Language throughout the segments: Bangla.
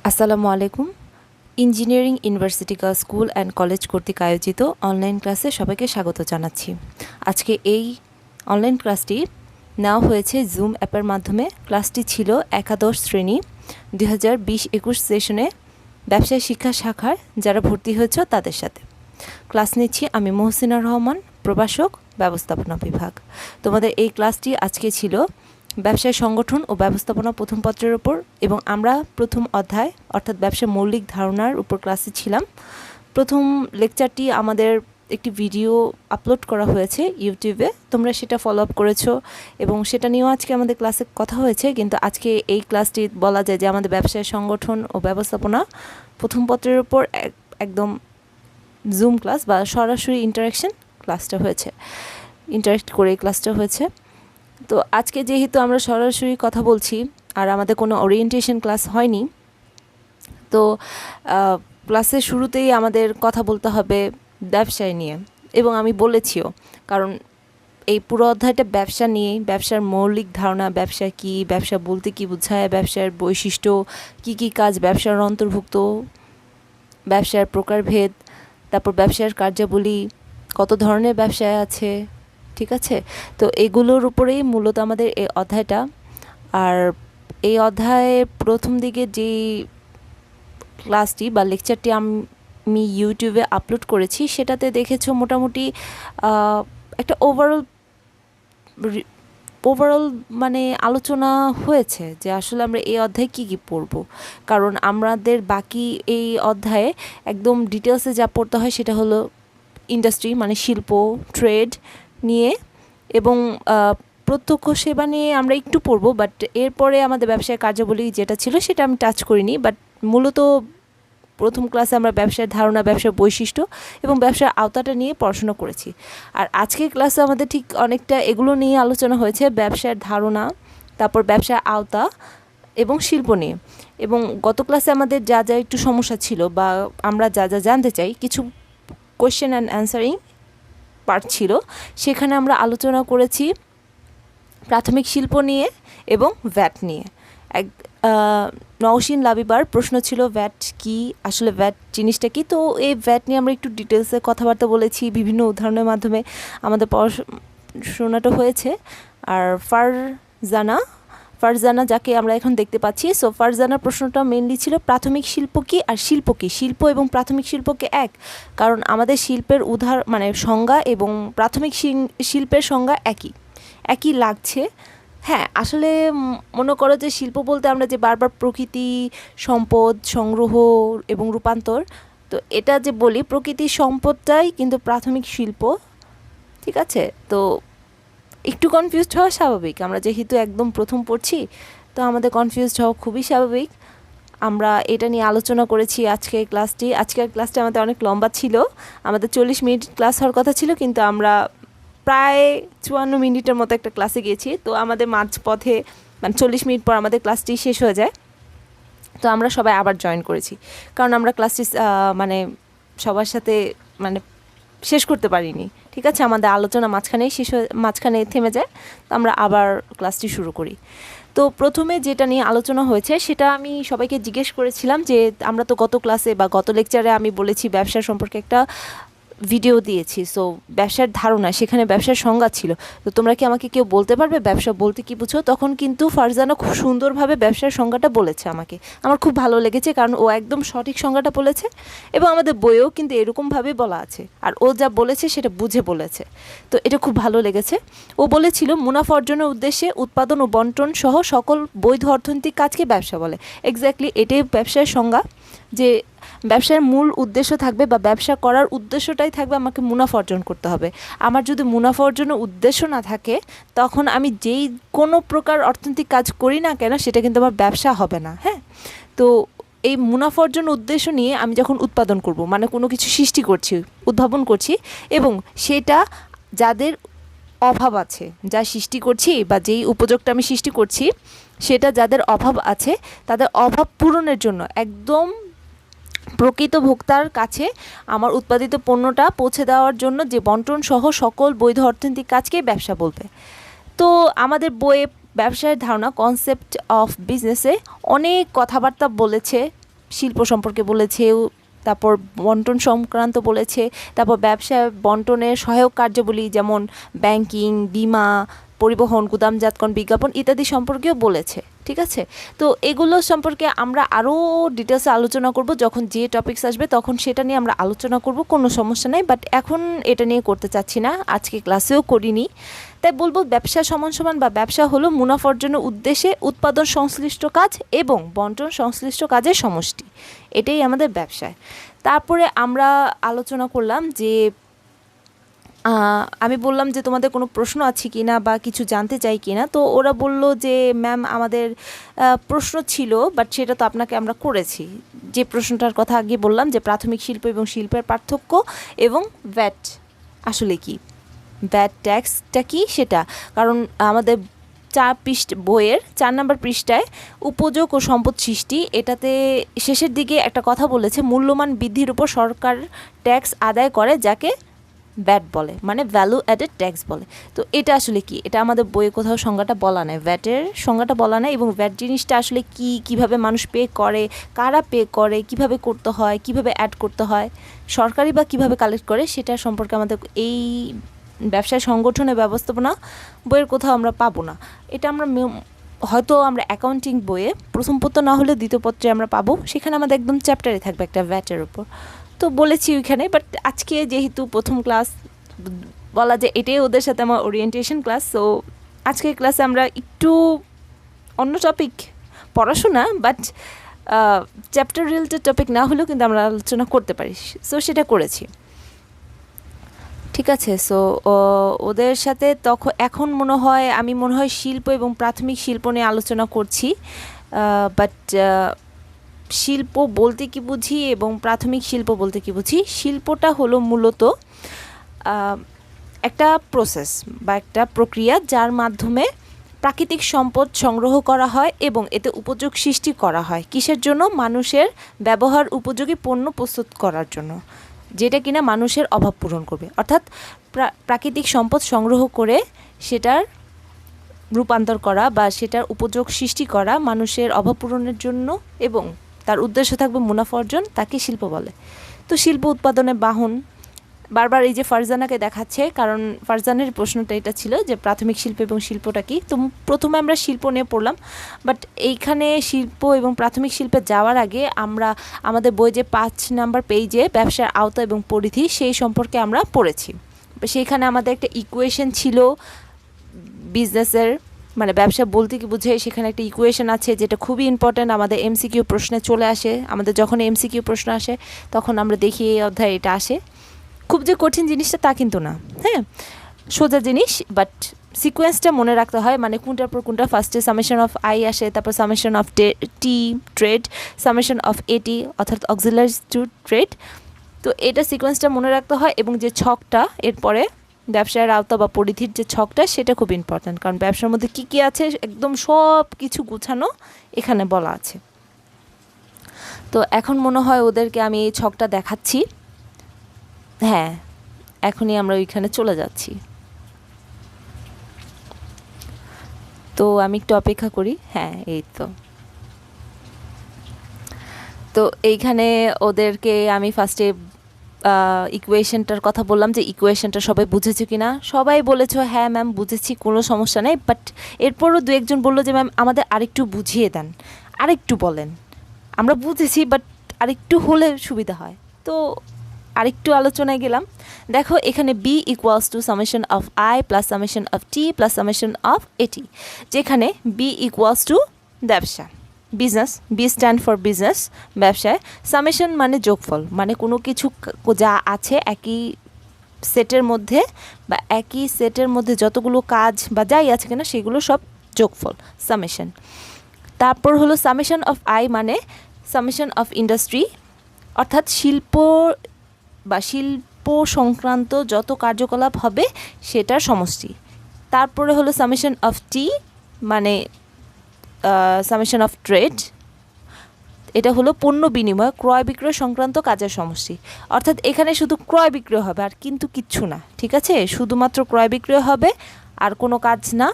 আসসালামু আলাইকুম। Engineering university girls school and college কর্তৃক আয়োজিত অনলাইন ক্লাসে সবাইকে স্বাগত জানাচ্ছি। আজকে এই অনলাইন ক্লাসটি নেওয়া হয়েছে জুম অ্যাপের মাধ্যমে। ক্লাসটি ছিল একাদশ শ্রেণী 2020-21 সেশনে ব্যবসায় শিক্ষা শাখার যারা ভর্তি হয়েছ তাদের সাথে। ক্লাস নিচ্ছি আমি মহসিনা রহমান, প্রভাষক, ব্যবস্থাপনা বিভাগ। তোমাদের এই ক্লাসটি আজকে ছিল ব্যবসায় সংগঠন ও ব্যবস্থাপনা প্রথম পত্রের উপর, এবং আমরা প্রথম অধ্যায় অর্থাৎ ব্যবসার মৌলিক ধারণার উপর ক্লাসে ছিলাম। প্রথম লেকচারটি আমাদের একটি ভিডিও আপলোড করা হয়েছে ইউটিউবে, তোমরা সেটা ফলো আপ করেছো এবং সেটা নিয়েও আজকে আমাদের ক্লাসে কথা হয়েছে। কিন্তু আজকে এই ক্লাসটি বলা যায় যে আমাদের ব্যবসায় সংগঠন ও ব্যবস্থাপনা প্রথম পত্রের উপর একদম জুম ক্লাস বা সরাসরি ইন্টারাকশন ক্লাসটা হয়েছে, ইন্টারাক্ট করে এই ক্লাসটা হয়েছে। তো আজকে যেহেতু আমরা সরাসরি কথা বলছি আর আমাদের কোনো ওরিয়েন্টেশন ক্লাস হয়নি, তো ক্লাসের শুরুতেই আমাদের কথা বলতে হবে ব্যবসায় নিয়ে, এবং আমি বলেছিও, কারণ এই পুরো অধ্যায়টা ব্যবসা নিয়ে, ব্যবসার মৌলিক ধারণা, ব্যবসা কী, ব্যবসা বলতে কী বোঝায়, ব্যবসার বৈশিষ্ট্য, কী কী কাজ ব্যবসার অন্তর্ভুক্ত, ব্যবসার প্রকারভেদ, তারপর ব্যবসার কার্যাবলী, কত ধরনের ব্যবসায় আছে, ঠিক আছে। তো এগুলোর উপরেই মূলত আমাদের এই অধ্যায়টা। আর এই অধ্যায়ের প্রথম দিকে যে ক্লাসটি বা লেকচারটি আমি ইউটিউবে আপলোড করেছি সেটাতে দেখেছো মোটামুটি একটা ওভারঅল মানে আলোচনা হয়েছে যে আসলে আমরা এই অধ্যায়ে কী কী পড়ব। কারণ আমাদের বাকি এই অধ্যায়ে একদম ডিটেলসে যা পড়তে হয় সেটা হলো ইন্ডাস্ট্রি মানে শিল্প, ট্রেড নিয়ে, এবং প্রত্যক্ষ সেবা নিয়ে আমরা একটু পড়ব। বাট এরপরে আমাদের ব্যবসায় কার্যাবলী যেটা ছিল সেটা আমি টাচ করিনি। বাট মূলত প্রথম ক্লাসে আমরা ব্যবসার ধারণা, ব্যবসার বৈশিষ্ট্য এবং ব্যবসার আওতাটা নিয়ে পড়াশোনা করেছি। আর আজকের ক্লাসে আমাদের ঠিক অনেকটা এগুলো নিয়ে আলোচনা হয়েছে, ব্যবসার ধারণা, তারপর ব্যবসার আওতা এবং শিল্প নিয়ে। এবং গত ক্লাসে আমাদের যা যা একটু সমস্যা ছিল বা আমরা যা যা জানতে চাই, কিছু কোয়েশ্চেন অ্যান্ড অ্যান্সারিং পার্ট ছিল, সেখানে আমরা আলোচনা করেছি প্রাথমিক শিল্প নিয়ে এবং ভ্যাট নিয়ে। নওশিন লাবিবার প্রশ্ন ছিল ভ্যাট কি, আসলে ভ্যাট জিনিসটা কি। তো এই ভ্যাট নিয়ে আমরা একটু ডিটেলসে কথাবার্তা বলেছি, বিভিন্ন উদাহরণের মাধ্যমে আমাদের পড়াশোনাটা হয়েছে। আর ফারজানা যাকে আমরা এখন দেখতে পাচ্ছি, সো ফারজানার প্রশ্নটা মেনলি ছিল প্রাথমিক শিল্প কী আর শিল্প কী। শিল্প এবং প্রাথমিক শিল্পকে এক, কারণ আমাদের শিল্পের মানে সংজ্ঞা এবং প্রাথমিক শিল্পের সংজ্ঞা একই লাগছে। হ্যাঁ, আসলে মনে করো যে শিল্প বলতে আমরা যে বারবার প্রকৃতি সম্পদ সংগ্রহ এবং রূপান্তর, তো এটা যে বলি প্রকৃতি সম্পদটাই কিন্তু প্রাথমিক শিল্প, ঠিক আছে। তো একটু কনফিউজড হওয়া স্বাভাবিক, আমরা যেহেতু একদম প্রথম পড়ছি, তো আমাদের কনফিউজড হওয়া খুবই স্বাভাবিক। আমরা এটা নিয়ে আলোচনা করেছি আজকের ক্লাসটা আমাদের অনেক লম্বা ছিল। আমাদের 40 মিনিট ক্লাস হওয়ার কথা ছিল, কিন্তু আমরা প্রায় 54 মিনিটের মতো একটা ক্লাসে গিয়েছি। তো আমাদের মাঝপথে মানে 40 মিনিট পর আমাদের ক্লাসটি শেষ হয়ে যায়। তো আমরা সবাই আবার জয়েন করেছি, কারণ আমরা ক্লাসটি মানে সবার সাথে মানে শেষ করতে পারিনি, ঠিক আছে। আমাদের আলোচনা মাঝখানে থেমে যায়, তো আমরা আবার ক্লাসটি শুরু করি। তো প্রথমে যেটা নিয়ে আলোচনা হয়েছে সেটা আমি সবাইকে জিজ্ঞেস করেছিলাম যে আমরা তো গত ক্লাসে বা গত লেকচারে আমি বলেছি ব্যবসা সম্পর্কে একটা ভিডিও দিয়েছি, সো ব্যবসার ধারণা, সেখানে ব্যবসার সংজ্ঞা ছিল। তো তোমরা কি আমাকে কেউ বলতে পারবে ব্যবসা বলতে কী বুঝো? তখন কিন্তু ফারজানা খুব সুন্দরভাবে ব্যবসার সংজ্ঞাটা বলেছে আমাকে, আমার খুব ভালো লেগেছে, কারণ ও একদম সঠিক সংজ্ঞাটা বলেছে এবং আমাদের বইয়েও কিন্তু এরকমভাবে বলা আছে, আর ও যা বলেছে সেটা বুঝে বলেছে। তো এটা খুব ভালো লেগেছে। ও বলেছিল মুনাফা অর্জনের উদ্দেশ্যে উৎপাদন ও বন্টন সহ সকল বৈধ অর্থনৈতিক কাজকে ব্যবসা বলে। এক্স্যাক্টলি এটাই ব্যবসার সংজ্ঞা, যে ব্যবসার মূল উদ্দেশ্য থাকবে বা ব্যবসা করার উদ্দেশ্যটাই থাকবে আমাকে মুনাফা অর্জন করতে হবে। আমার যদি মুনাফা অর্জনের উদ্দেশ্য না থাকে, তখন আমি যেই কোনো প্রকার অর্থনৈতিক কাজ করি না কেন সেটা কিন্তু আমার ব্যবসা হবে না। হ্যাঁ, তো এই মুনাফা অর্জন উদ্দেশ্য নিয়ে আমি যখন উৎপাদন করব, মানে কোনো কিছু সৃষ্টি করছি, উদ্ভাবন করছি, এবং সেটা যাদের অভাব আছে, যা সৃষ্টি করছি বা যেই উপযোগটা আমি সৃষ্টি করছি সেটা যাদের অভাব আছে, তাদের অভাব পূরণের জন্য একদম প্রকৃত ভোক্তার কাছে আমার উৎপাদিত পণ্যটা পৌঁছে দেওয়ার জন্য যে বন্টন সহ সকল বৈধ অর্থনৈতিক কাজকেই ব্যবসা বলবে। তো আমাদের বইয়ে ব্যবসায়ের ধারণা কনসেপ্ট অফ বিজনেসে অনেক কথাবার্তা বলেছে, শিল্প সম্পর্কে বলেছে, তারপর বন্টন সংক্রান্ত বলেছে, তারপর ব্যবসা বন্টনের সহায়ক কার্যাবলী যেমন ব্যাংকিং, বীমা, পরিবহন, গুদামজাতকরণ, বিজ্ঞাপন ইত্যাদি সম্পর্কেও বলেছে। ঠিক আছে, তো এগুলো সম্পর্কে আমরা আরও ডিটেলসে আলোচনা করব, যখন যে টপিকস আসবে তখন সেটা নিয়ে আমরা আলোচনা করব, কোনো সমস্যা নেই। বাট এখন এটা নিয়ে করতে চাচ্ছি না, আজকে ক্লাসেও করিনি। তাই বলবো ব্যবসা সমান সমান বা ব্যবসা হলো মুনাফা অর্জনের উদ্দেশ্যে উৎপাদন সংশ্লিষ্ট কাজ এবং বন্টন সংশ্লিষ্ট কাজের সমষ্টি, এটাই আমাদের ব্যবসায়। তারপরে আমরা আলোচনা করলাম যে আমি বললাম যে তোমাদের কোনো প্রশ্ন আছে কি না বা কিছু জানতে চাই কি না, তো ওরা বলল যে ম্যাম আমাদের প্রশ্ন ছিল, বাট সেটা তো আপনাকে আমরা করেছি। যে প্রশ্নটার কথা আগে বললাম যে প্রাথমিক শিল্প এবং শিল্পের পার্থক্য এবং ভ্যাট আসলে কি, ভ্যাট ট্যাক্সটা কি সেটা। কারণ আমাদের বইয়ের 4 নম্বর পৃষ্ঠায় উপযোগ ও সম্পদ সৃষ্টি, এটাতে শেষের দিকে একটা কথা বলেছে, মূল্যমান বৃদ্ধির উপর সরকার ট্যাক্স আদায় করে যাকে ভ্যাট বলে, মানে ভ্যালু অ্যাডেড ট্যাক্স বলে। তো এটা আসলে কি, এটা আমাদের বইয়ে কোথাও সংজ্ঞাটা বলা নেই, ভ্যাটের সংজ্ঞাটা বলা নেই। এবং ভ্যাট জিনিসটা আসলে কি, কিভাবে মানুষ পে করে, কারা পে করে, কিভাবে করতে হয়, কিভাবে অ্যাড করতে হয়, সরকারি বা কিভাবে কালেক্ট করে, সেটা সম্পর্কে আমাদের এই ব্যবসায় সংগঠনের ব্যবস্থাপনা বইয়ের কোথাও আমরা পাবো না। এটা আমরা হয়তো আমরা অ্যাকাউন্টিং বইয়ে প্রথম পত্র না হলে দ্বিতীয় পত্রে আমরা পাবো, সেখানে আমাদের একদম চ্যাপ্টারে থাকবে একটা ভ্যাটের উপর। তো বলেছি ওইখানে, বাট আজকে যেহেতু প্রথম ক্লাস বলা যায় এটাই ওদের সাথে আমার ওরিয়েন্টেশন ক্লাস, সো আজকের ক্লাসে আমরা একটু অন্য টপিক পড়াশোনা, বাট চ্যাপ্টার রিলেটেড টপিক না হলেও কিন্তু আমরা আলোচনা করতে পারি, সো সেটা করেছি। ঠিক আছে, সো ওদের সাথে এখন আমি মনে হয় শিল্প এবং প্রাথমিক শিল্প নিয়ে আলোচনা করছি, বাট শিল্প বলতে কি বুঝি এবং প্রাথমিক শিল্প বলতে কি বুঝি। শিল্পটা হলো মূলত একটা প্রসেস বা একটা প্রক্রিয়া যার মাধ্যমে প্রাকৃতিক সম্পদ সংগ্রহ করা হয় এবং এতে উপযোগ সৃষ্টি করা হয় কিসের জন্য, মানুষের ব্যবহার উপযোগী পণ্য প্রস্তুত করার জন্য, যেটা কিনা মানুষের অভাব পূরণ করবে। অর্থাৎ প্রাকৃতিক সম্পদ সংগ্রহ করে সেটার রূপান্তর করা বা সেটার উপযোগ সৃষ্টি করা মানুষের অভাব পূরণের জন্য এবং তার উদ্দেশ্য থাকবে মুনাফা অর্জন, তাকে শিল্প বলে। তো শিল্প উৎপাদনের বাহন, বারবার এই যে ফারজানাকে দেখাচ্ছে, কারণ ফারজানের প্রশ্নটা এটা ছিল যে প্রাথমিক শিল্প এবং শিল্পটা কি। তো প্রথমে আমরা শিল্প নিয়ে পড়লাম, বাট এইখানে শিল্প এবং প্রাথমিক শিল্পে যাওয়ার আগে আমরা আমাদের বই যে 5 নাম্বার পেজে ব্যবসার আওতা এবং পরিধি সেই সম্পর্কে আমরা পড়েছি। সেইখানে আমাদের একটা ইকুয়েশন ছিল বিজনেসের, মানে ব্যবসা বলতে কি বুঝে, সেখানে একটা ইকুয়েশন আছে যেটা খুবই ইম্পর্ট্যান্ট, আমাদের এমসিকিউ প্রশ্নে চলে আসে। আমাদের যখন এমসিকিউ প্রশ্ন আসে তখন আমরা দেখি এই অধ্যায়ে এটা আসে। খুব যে কঠিন জিনিসটা তা কিন্তু না, হ্যাঁ, সোজা জিনিস, বাট সিকোয়েন্সটা মনে রাখতে হয়, মানে কোনটার পর কোনটা। ফার্স্টে সামেশন অফ আই আসে, তারপর summation of T trade, summation of এটি অর্থাৎ অক্সিলারি টু ট্রেড। তো এটা সিকোয়েন্সটা মনে রাখতে হয়, এবং যে ছকটা এরপরে ব্যবসায়ের আওতা বা পরিধির যে ছকটা সেটা খুব ইম্পর্ট্যান্ট, কারণ ব্যবসার মধ্যে কী কী আছে একদম সব কিছু গুছানো এখানে বলা আছে। তো এখন মনে হয় ওদেরকে আমি এই ছকটা দেখাচ্ছি, হ্যাঁ এখনই আমরা ওইখানে চলে যাচ্ছি। তো আমি একটু অপেক্ষা করি, হ্যাঁ এই তো এইখানে ওদেরকে আমি ফার্স্টে ইকুয়েশনটার কথা বললাম যে ইকুয়েশনটা সবাই বুঝেছো কি না। সবাই বলেছো হ্যাঁ ম্যাম বুঝেছি, কোনো সমস্যা নেই, বাট এরপরও দু একজন বললো যে ম্যাম আমাদের আরেকটু বুঝিয়ে দেন, আরেকটু বলেন। আমরা বুঝেছি, বাট আরেকটু হলে সুবিধা হয়। তো আরেকটু আলোচনায় গেলাম। দেখো এখানে B equals to summation of I plus summation of T plus summation of এটি, যেখানে বি ইকুয়ালস টু ব্যবসা, business, B stand for business, ব্যবসায়। সামেশন মানে যোগফল, মানে কোনো কিছু যা আছে একই সেটের মধ্যে বা একই সেটের মধ্যে যতগুলো কাজ বা যাই আছে কিনা সেগুলো সব যোগফল, সামেশন। তারপর হলো সামেশন অফ আই মানে সামেশন অফ ইন্ডাস্ট্রি, অর্থাৎ শিল্প বা শিল্প সংক্রান্ত যত কার্যকলাপ হবে সেটার সমষ্টি। তারপরে হলো সামেশন অফ টি মানে সামেশন অফ ট্রেড, এটা হলো পণ্য বিনিময় ক্রয় বিক্রয় সংক্রান্ত কাজের সমষ্টি। অর্থাৎ এখানে শুধু ক্রয় বিক্রয় হবে আর কিন্তু কিচ্ছু না, ঠিক আছে, শুধুমাত্র ক্রয় বিক্রয় হবে আর কোনো কাজ না।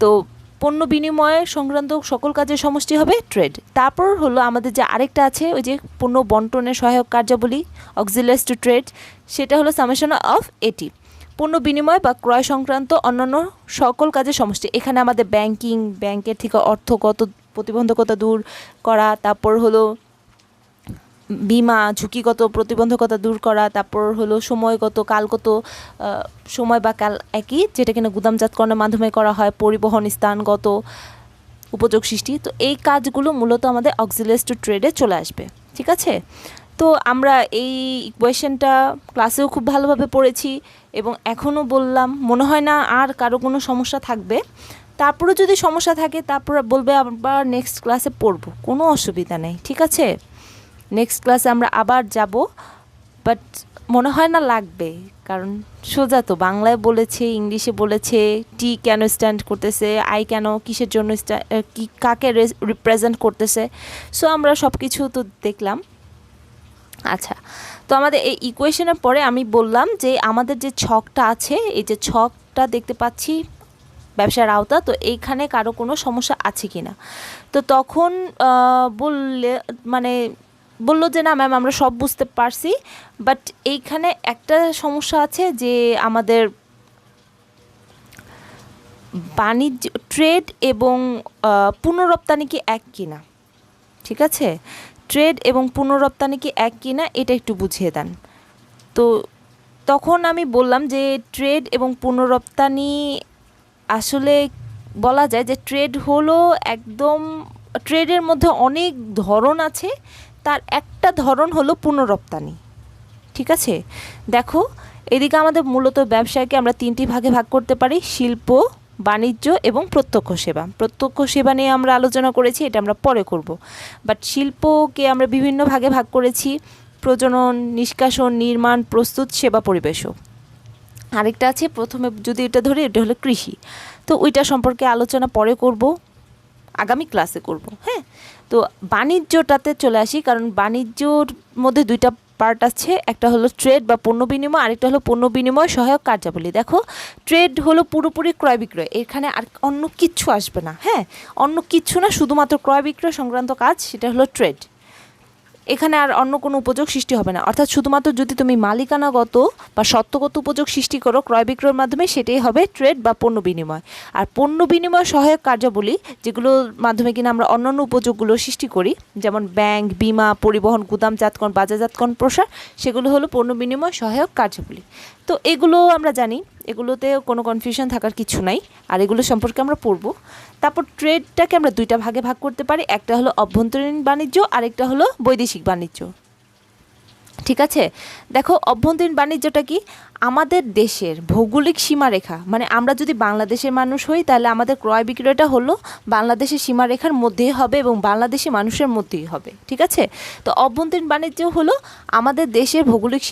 তো পণ্য বিনিময় সংক্রান্ত সকল কাজের সমষ্টি হবে ট্রেড। তারপর হলো আমাদের যে আরেকটা আছে ওই যে পণ্য বন্টনের সহায়ক কার্যাবলী অক্সিলারিস টু ট্রেড, সেটা হলো সামেশন অফ এটি, পণ্য বিনিময় বা ক্রয় সংক্রান্ত অন্যান্য সকল কাজের সমষ্টি। এখানে আমাদের ব্যাংকিং, ব্যাংকের থেকে অর্থগত প্রতিবন্ধকতা দূর করা, তারপর হলো বিমা, ঝুঁকিগত প্রতিবন্ধকতা দূর করা, তারপর হলো সময়গত, কালগত, সময় বা কাল একই, যেটা কিনা গুদামজাতকরণের মাধ্যমে করা হয়, পরিবহন, স্থানগত উপযোগ সৃষ্টি। তো এই কাজগুলো মূলত আমাদের অক্সিলারিস টু ট্রেডে চলে আসবে, ঠিক আছে। তো আমরা এই ইকুয়েশনটা ক্লাসেও খুব ভালোভাবে পড়েছি এবং এখনও বললাম, মনে হয় না আর কারো কোনো সমস্যা থাকবে। তারপরে যদি সমস্যা থাকে তারপর বলবে, আবার নেক্সট ক্লাসে পড়বো, কোনো অসুবিধা নেই, ঠিক আছে। নেক্সট ক্লাসে আমরা আবার যাব, বাট মনে হয় না লাগবে, কারণ সোজা তো, বাংলায় বলেছে, ইংলিশে বলেছে, টি কেন স্ট্যান্ড করতেছে, আই কেন, কিসের জন্য কি, কাকে রিপ্রেজেন্ট করতেছে, সো আমরা সব কিছু তো দেখলাম। আচ্ছা, তো আমাদের এই ইকুয়েশনের পরে আমি বললাম যে আমাদের যে ছকটা আছে, এই যে ছকটা দেখতে পাচ্ছি ব্যবসার আওতা, তো এইখানে কারো কোনো সমস্যা আছে কি না। তো তখন বললো যে না ম্যাম আমরা সব বুঝতে পারছি, বাট এইখানে একটা সমস্যা আছে যে আমাদের বাণিজ্য, ট্রেড এবং পুনরপ্তানি কি এক কিনা, ঠিক আছে, ট্রেড এবং পুনরপ্তানি কি এক কিনা এটা একটু বুঝিয়ে দেন। তো তখন আমি বললাম যে ট্রেড এবং পুনরপ্তানি আসলে বলা যায় যে ট্রেড হলো একদম, ট্রেডের মধ্যে অনেক ধরন আছে, তার একটা ধরন হলো পুনরপ্তানি, ঠিক আছে। দেখো এদিকে আমাদের মূলত ব্যবসায়কে আমরা তিনটি ভাগে ভাগ করতে পারি, শিল্প, বাণিজ্য এবং প্রত্যক্ষ সেবা। প্রত্যক্ষ সেবা নিয়ে আমরা আলোচনা করেছি, এটা আমরা পরে করব। বাট শিল্পকে আমরা বিভিন্ন ভাগে ভাগ করেছি, প্রজনন, নিষ্কাশন, নির্মাণ, প্রস্তুত, সেবা পরিবেশক। আরেকটা আছে, প্রথমে যদি এটা ধরি, এটা হলো কৃষি। তো ওইটা সম্পর্কে আলোচনা পরে করব, আগামী ক্লাসে করব, হ্যাঁ। তো বাণিজ্যটাতে চলে আসি, কারণ বাণিজ্যর মধ্যে দুইটা পার্ট আছে, একটা হলো ট্রেড বা পণ্য বিনিময়, আরেকটা হলো পণ্য বিনিময় সহায়ক কার্যাবলী। দেখো ট্রেড হলো পুরোপুরি ক্রয় বিক্রয়, এখানে আর অন্য কিচ্ছু আসবে না, হ্যাঁ, অন্য কিচ্ছু না, শুধুমাত্র ক্রয় বিক্রয় সংক্রান্ত কাজ, সেটা হলো ট্রেড। এখানে আর অন্য কোনো উপযোগ সৃষ্টি হবে না, অর্থাৎ শুধুমাত্র যদি তুমি মালিকানাগত বা সত্ত্বগত উপযোগ সৃষ্টি করো ক্রয় বিক্রয়ের মাধ্যমে, সেটাই হবে ট্রেড বা পণ্য বিনিময়। আর পণ্য বিনিময় সহায়ক কার্যাবলী, যেগুলোর মাধ্যমে কিনা আমরা অন্যান্য উপযোগগুলো সৃষ্টি করি, যেমন ব্যাংক, বিমা, পরিবহন, গুদামজাতকরণ, বাজারজাতকরণ, প্রসার, সেগুলো হলো পণ্য বিনিময় সহায়ক কার্যাবলী। তো এগুলো আমরা জানি, এগুলোতে কোনো কনফিউশন থাকার কিছু নাই, আর এগুলো সম্পর্কে আমরা পড়ব। তারপর ট্রেডটাকে আমরা দুইটা ভাগে ভাগ করতে পারি, একটা হলো অভ্যন্তরীণ বাণিজ্য, আরেকটা হলো বৈদেশিক বাণিজ্য, ঠিক আছে। দেখো অভ্যন্তরীণ বাণিজ্যটা কি, আমাদের দেশের ভৌগোলিক সীমারেখা, মানে আমরা যদি বাংলাদেশের মানুষ হই তাহলে আমাদের ক্রয় বিক্রয়টা হলো বাংলাদেশের সীমারেখার মধ্যেই হবে এবং বাংলাদেশি মানুষের মধ্যেই হবে, ঠিক আছে। তো অভ্যন্তরীণ বাণিজ্য হলো আমাদের দেশের ভৌগোলিক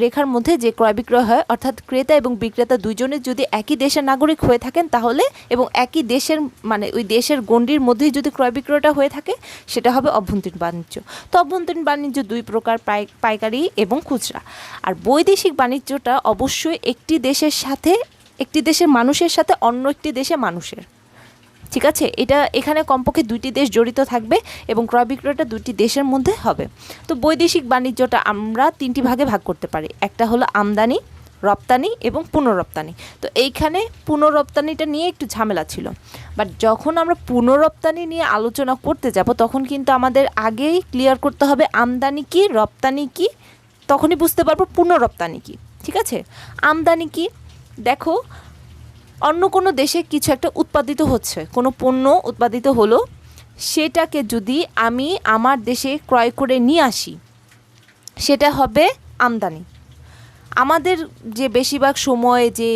রেখার মধ্যে যে ক্রয় বিক্রয় হয়, অর্থাৎ ক্রেতা এবং বিক্রেতা দুইজনের যদি একই দেশের নাগরিক হয়ে থাকেন তাহলে, এবং একই দেশের মানে ওই দেশের গণ্ডির মধ্যেই যদি ক্রয় বিক্রয়টা হয়ে থাকে, সেটা হবে অভ্যন্তরীণ বাণিজ্য। তো অভ্যন্তরীণ বাণিজ্য দুই প্রকার, পাইকারি এবং খুচরা। আর বৈদেশিক বাণিজ্যটা অবশ্যই একটি দেশের সাথে, একটি দেশের মানুষের সাথে অন্য একটি দেশের মানুষের, ঠিক আছে। এটা এখানে কমপক্ষে দুইটি দেশ জড়িত থাকবে এবং ক্রয় বিক্রয়টা দুটি দেশের মধ্যে হবে। তো বৈদেশিক বাণিজ্যটা আমরা তিনটি ভাগে ভাগ করতে পারি, একটা হলো আমদানি, রপ্তানি এবং পুনরপ্তানি। তো এইখানে পুনরপ্তানিটা নিয়ে একটু ঝামেলা ছিল, বাট যখন আমরা পুনরপ্তানি নিয়ে আলোচনা করতে যাব তখন কিন্তু আমাদের আগেই ক্লিয়ার করতে হবে আমদানি কি, রপ্তানি কি, তখনই বুঝতে পারবো পুনরপ্তানি কি, ঠিক আছে। আমদানি কি, দেখো অন্য কোনো দেশে কিছু একটা উৎপাদিত হচ্ছে, কোনো পণ্য উৎপাদিত হলো, সেটাকে যদি আমি আমার দেশে ক্রয় করে নিয়ে আসি, সেটা হবে আমদানি। আমাদের যে বেশিরভাগ সময় যে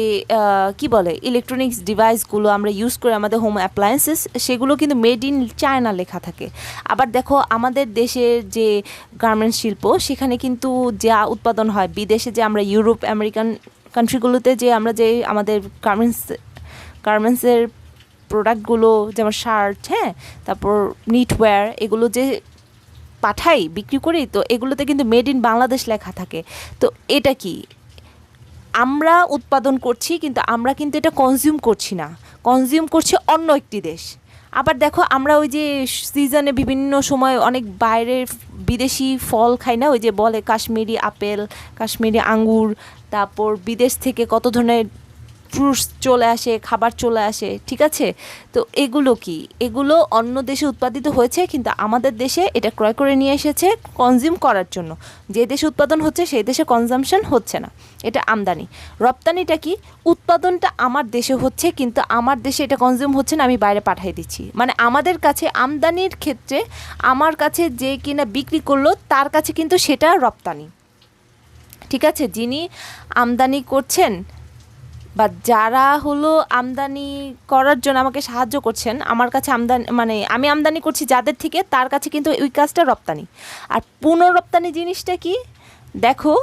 কি বলে ইলেকট্রনিক্স ডিভাইসগুলো আমরা ইউজ করি, আমাদের হোম অ্যাপ্লায়েন্সেস, সেগুলো কিন্তু মেড ইন চায়না লেখা থাকে। আবার দেখো আমাদের দেশের যে গার্মেন্টস শিল্প, সেখানে কিন্তু যা উৎপাদন হয় বিদেশে, যে আমরা ইউরোপ আমেরিকান কান্ট্রিগুলোতে যে আমরা যে আমাদের গার্মেন্টসের প্রোডাক্টগুলো, যেমন শার্ট, হ্যাঁ, তারপর নিটওয়্যার, এগুলো যে পাঠাই বিক্রি করি, তো এগুলোতে কিন্তু মেড ইন বাংলাদেশ লেখা থাকে। তো এটা কি, আমরা উৎপাদন করছি কিন্তু আমরা কিন্তু এটা কনজিউম করছি না, কনজিউম করছে অন্য একটি দেশ। আবার দেখো আমরা ওই যে সিজনে বিভিন্ন সময় অনেক বাইরের বিদেশি ফল খাই না, ওই যে বলে কাশ্মীরি আপেল, কাশ্মীরি আঙ্গুর, তারপর বিদেশ থেকে কত ধরনের ফ্রুটস চলে আসে, খাবার চলে আসে, ঠিক আছে। তো এগুলো কি, এগুলো অন্য দেশে উৎপাদিত হয়েছে কিন্তু আমাদের দেশে এটা ক্রয় করে নিয়ে এসেছে কনজিউম করার জন্য। যে দেশে উৎপাদন হচ্ছে সেই দেশে কনজাম্পশন হচ্ছে না, এটা আমদানি। রপ্তানিটা কি, উৎপাদনটা আমার দেশে হচ্ছে কিন্তু আমার দেশে এটা কনজিউম হচ্ছে না, আমি বাইরে পাঠিয়ে দিচ্ছি। মানে আমাদের কাছে আমদানির ক্ষেত্রে আমার কাছে যে কিনা বিক্রি করলো তার কাছে কিন্তু সেটা রপ্তানি, ঠিক আছে। যিনি আমদানি করছেন বা যারা হলো আমদানি করার জন্য আমাকে সাহায্য করছেন, আমার কাছে আমদানি মানে আমি আমদানি করছি যাদের থেকে, তার কাছে কিন্তু ওই কাজটা রপ্তানি। আর পুনঃরপ্তানি জিনিসটা কি, দেখো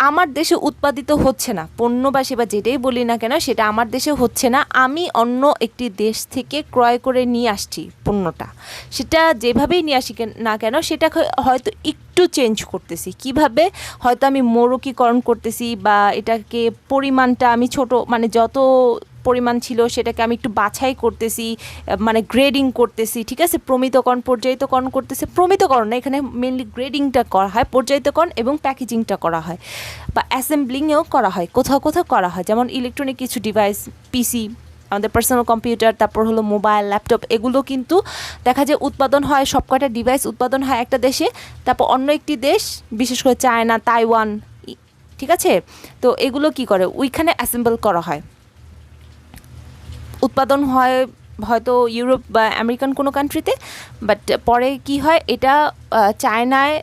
আমার দেশে উৎপাদিত হচ্ছে না পণ্য বা সেবা যেটাই বলি না কেন, সেটা আমার দেশে হচ্ছে না, আমি অন্য একটি দেশ থেকে ক্রয় করে নিয়ে আসছি পণ্যটা। সেটা যেভাবেই নিয়ে আসি না কেন, সেটা হয়তো একটু চেঞ্জ করতেছি। কিভাবে, হয়তো আমি মোড়কীকরণ করতেছি বা এটাকে পরিমাণটা আমি ছোট, মানে যত পরিমাণ ছিল সেটাকে আমি একটু বাছাই করতেছি, মানে গ্রেডিং করতেছি, ঠিক আছে। প্রমিতকরণ, পর্যায়িতকরণ করতেছে, প্রমিতকরণ না, এখানে মেনলি গ্রেডিংটা করা হয়, পর্যায়িতকরণ এবং প্যাকেজিংটা করা হয়, বা অ্যাসেম্বলিংয়েও করা হয়, কোথাও কোথাও করা হয়। যেমন ইলেকট্রনিক কিছু ডিভাইস, পিসি, আমাদের পার্সোনাল কম্পিউটার, তারপর হলো মোবাইল, ল্যাপটপ, এগুলো কিন্তু দেখা যায় উৎপাদন হয়, সবকটা ডিভাইস উৎপাদন হয় একটা দেশে, তারপর অন্য একটি দেশ, বিশেষ করে চায়না, তাইওয়ান, ঠিক আছে। তো এগুলো কি করে, ওইখানে অ্যাসেম্বল করা হয়, উৎপাদন হয় হয়তো ইউরোপ বা আমেরিকান কোনো কান্ট্রিতে, বাট পরে কি হয়, এটা চায়নায়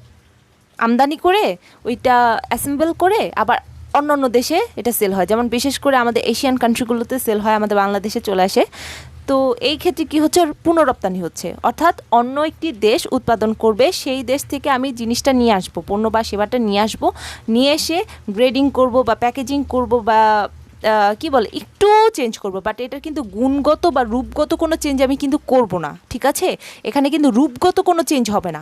আমদানি করে ওইটা অ্যাসেম্বল করে আবার অন্য অন্য দেশে এটা সেল হয়। যেমন বিশেষ করে আমাদের এশিয়ান কান্ট্রিগুলোতে সেল হয়, আমাদের বাংলাদেশে চলে আসে। তো এই ক্ষেত্রে কী হচ্ছে, পুনঃরপ্তানি হচ্ছে, অর্থাৎ অন্য একটি দেশ উৎপাদন করবে, সেই দেশ থেকে আমি জিনিসটা নিয়ে আসবো, পণ্য বা সেবাটা নিয়ে আসবো, নিয়ে এসে গ্রেডিং করব বা প্যাকেজিং করব বা কি বলে একটু চেঞ্জ করব, বাট এটার কিন্তু গুণগত বা রূপগত কোনো চেঞ্জ আমি কিন্তু করব না, ঠিক আছে। এখানে কিন্তু রূপগত কোনো চেঞ্জ হবে না,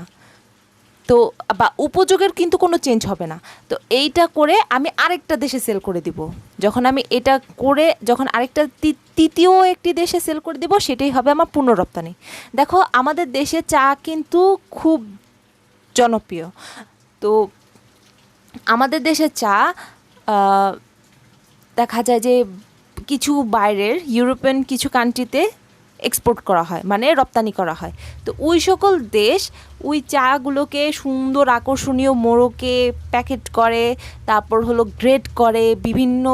তো বা উপযোগের কিন্তু কোনো চেঞ্জ হবে না। তো এইটা করে আমি আরেকটা দেশে সেল করে দিব। যখন আমি এটা করে যখন আরেকটা তৃতীয় একটি দেশে সেল করে দিব, সেটাই হবে আমার পুনঃরপ্তানি। দেখো আমাদের দেশে চা কিন্তু খুব জনপ্রিয়। তো আমাদের দেশে চা দেখা যায় যে কিছু বাইরের ইউরোপিয়ান কিছু কান্ট্রিতে এক্সপোর্ট করা হয়, মানে রপ্তানি করা হয়। তো ওই সকল দেশ ওই চাগুলোকে সুন্দর আকর্ষণীয় মোড়কে প্যাকেট করে, তারপর হলো গ্রেড করে বিভিন্ন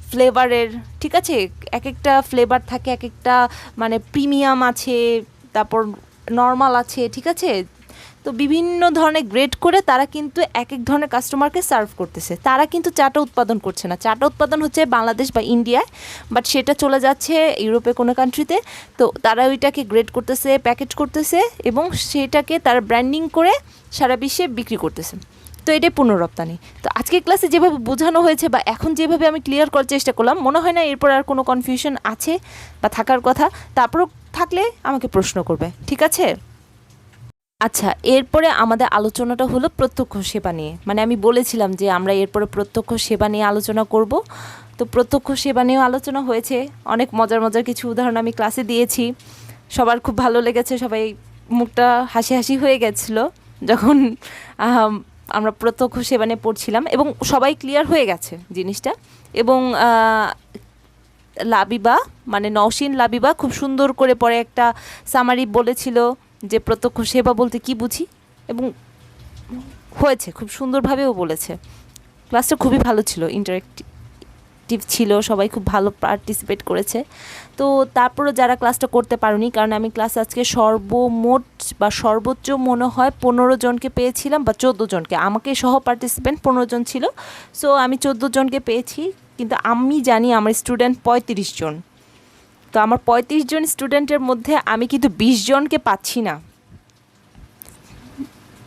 ফ্লেভারের, ঠিক আছে। এক একটা ফ্লেভার থাকে, এক একটা মানে প্রিমিয়াম আছে, তারপর নর্মাল আছে, ঠিক আছে। তো বিভিন্ন ধরনের গ্রেড করে তারা কিন্তু এক এক ধরনের কাস্টমারকে সার্ভ করতেছে। তারা কিন্তু চাটা উৎপাদন করছে না, চাটা উৎপাদন হচ্ছে বাংলাদেশ বা ইন্ডিয়ায়, বাট সেটা চলে যাচ্ছে ইউরোপে কোনো কান্ট্রিতে। তো তারা ওইটাকে গ্রেড করতেছে, প্যাকেট করতেছে এবং সেটাকে তারা ব্র্যান্ডিং করে সারা বিশ্বে বিক্রি করতেছে। তো এটাই পুনঃরপ্তানি। তো আজকের ক্লাসে যেভাবে বোঝানো হয়েছে বা এখন যেভাবে আমি ক্লিয়ার করার চেষ্টা করলাম, মনে হয় না এরপর আর কোনো কনফিউশন আছে বা থাকার কথা। তারপরও থাকলে আমাকে প্রশ্ন করবে, ঠিক আছে। আচ্ছা, এরপরে আমাদের আলোচনাটা হলো প্রত্যক্ষ সেবা নিয়ে। মানে আমি বলেছিলাম যে আমরা এরপরে প্রত্যক্ষ সেবা নিয়ে আলোচনা করব। তো প্রত্যক্ষ সেবা নিয়েও আলোচনা হয়েছে, অনেক মজার মজার কিছু উদাহরণ আমি ক্লাসে দিয়েছি, সবার খুব ভালো লেগেছে, সবাই মুখটা হাসি হাসি হয়ে গেছিলো যখন আমরা প্রত্যক্ষ সেবা নিয়ে পড়ছিলাম, এবং সবাই ক্লিয়ার হয়ে গেছে জিনিসটা। এবং লাবিবা মানে নওশিন লাবিবা খুব সুন্দর করে পরে একটা সামারি বলেছিল যে প্রত্যক্ষ সেবা বলতে কি বুঝি, এবং হয়েছে খুব সুন্দরভাবেও বলেছে। ক্লাসটা খুবই ভালো ছিল, ইন্টারেক্টিভ ছিল, সবাই খুব ভালো পার্টিসিপেট করেছে। তো তারপরে যারা ক্লাসটা করতে পারোনি, কারণ আমি ক্লাস আজকে সর্বমোট বা সর্বোচ্চ মনে হয় 15 জনকে পেয়েছিলাম বা 14 জনকে, আমাকে সহ পার্টিসিপেন্ট 15 জন ছিল, সো আমি 14 জনকে পেয়েছি। কিন্তু আমি জানি আমার স্টুডেন্ট 35 জন। তো আমার 35 জন স্টুডেন্টের মধ্যে আমি কিন্তু 20 জনকে পাচ্ছি না,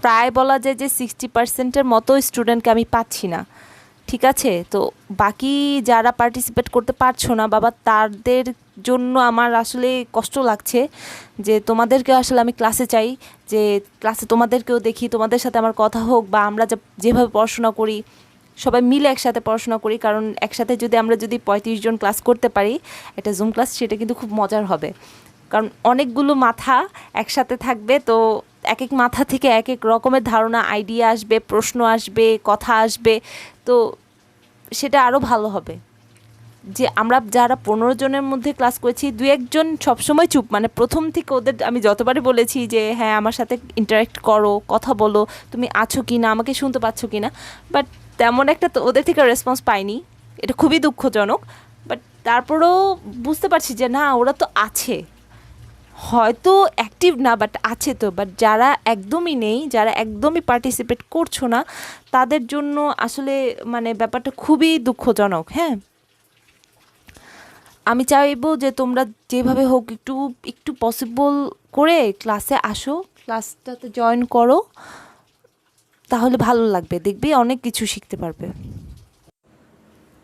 প্রায় বলা যায় যে 60%-এর মতো স্টুডেন্টকে আমি পাচ্ছি না, ঠিক আছে। তো বাকি যারা পার্টিসিপেট করতে পারছো না বাবা, তাদের জন্য আমার আসলে কষ্ট লাগছে যে তোমাদেরকে আসলে আমি ক্লাসে চাই, যে ক্লাসে তোমাদেরকেও দেখি, তোমাদের সাথে আমার কথা হোক, বা আমরা যেভাবে পড়াশোনা করি সবাই মিলে একসাথে পড়াশোনা করি, কারণ একসাথে আমরা যদি 35 জন ক্লাস করতে পারি একটা জুম ক্লাস, সেটা কিন্তু খুব মজার হবে। কারণ অনেকগুলো মাথা একসাথে থাকবে, তো এক এক মাথা থেকে এক এক রকমের ধারণা, আইডিয়া আসবে, প্রশ্ন আসবে, কথা আসবে, তো সেটা আরও ভালো হবে। যে আমরা যারা 15 জনের মধ্যে ক্লাস করেছি, 2-1 জন সবসময় চুপ, মানে প্রথম থেকে ওদের আমি যতবারই বলেছি যে হ্যাঁ আমার সাথে ইন্টারাক্ট করো, কথা বলো, তুমি আছো কি না, আমাকে শুনতে পাচ্ছ কি না, বাট তেমন একটা তো ওদের থেকে রেসপন্স পাইনি। এটা খুবই দুঃখজনক, বাট তারপরেও বুঝতে পারছি যে না, ওরা তো আছে, হয়তো অ্যাক্টিভ না বাট আছে। তো বাট যারা একদমই নেই, যারা একদমই পার্টিসিপেট করছো না, তাদের জন্য আসলে মানে ব্যাপারটা খুবই দুঃখজনক। হ্যাঁ, আমি চাইবো যে তোমরা যেভাবে হোক একটু একটু পসিবল করে ক্লাসে আসো, ক্লাসটাতে জয়েন করো, তাহলে ভালো লাগবে, দেখবি অনেক কিছু শিখতে পারবে।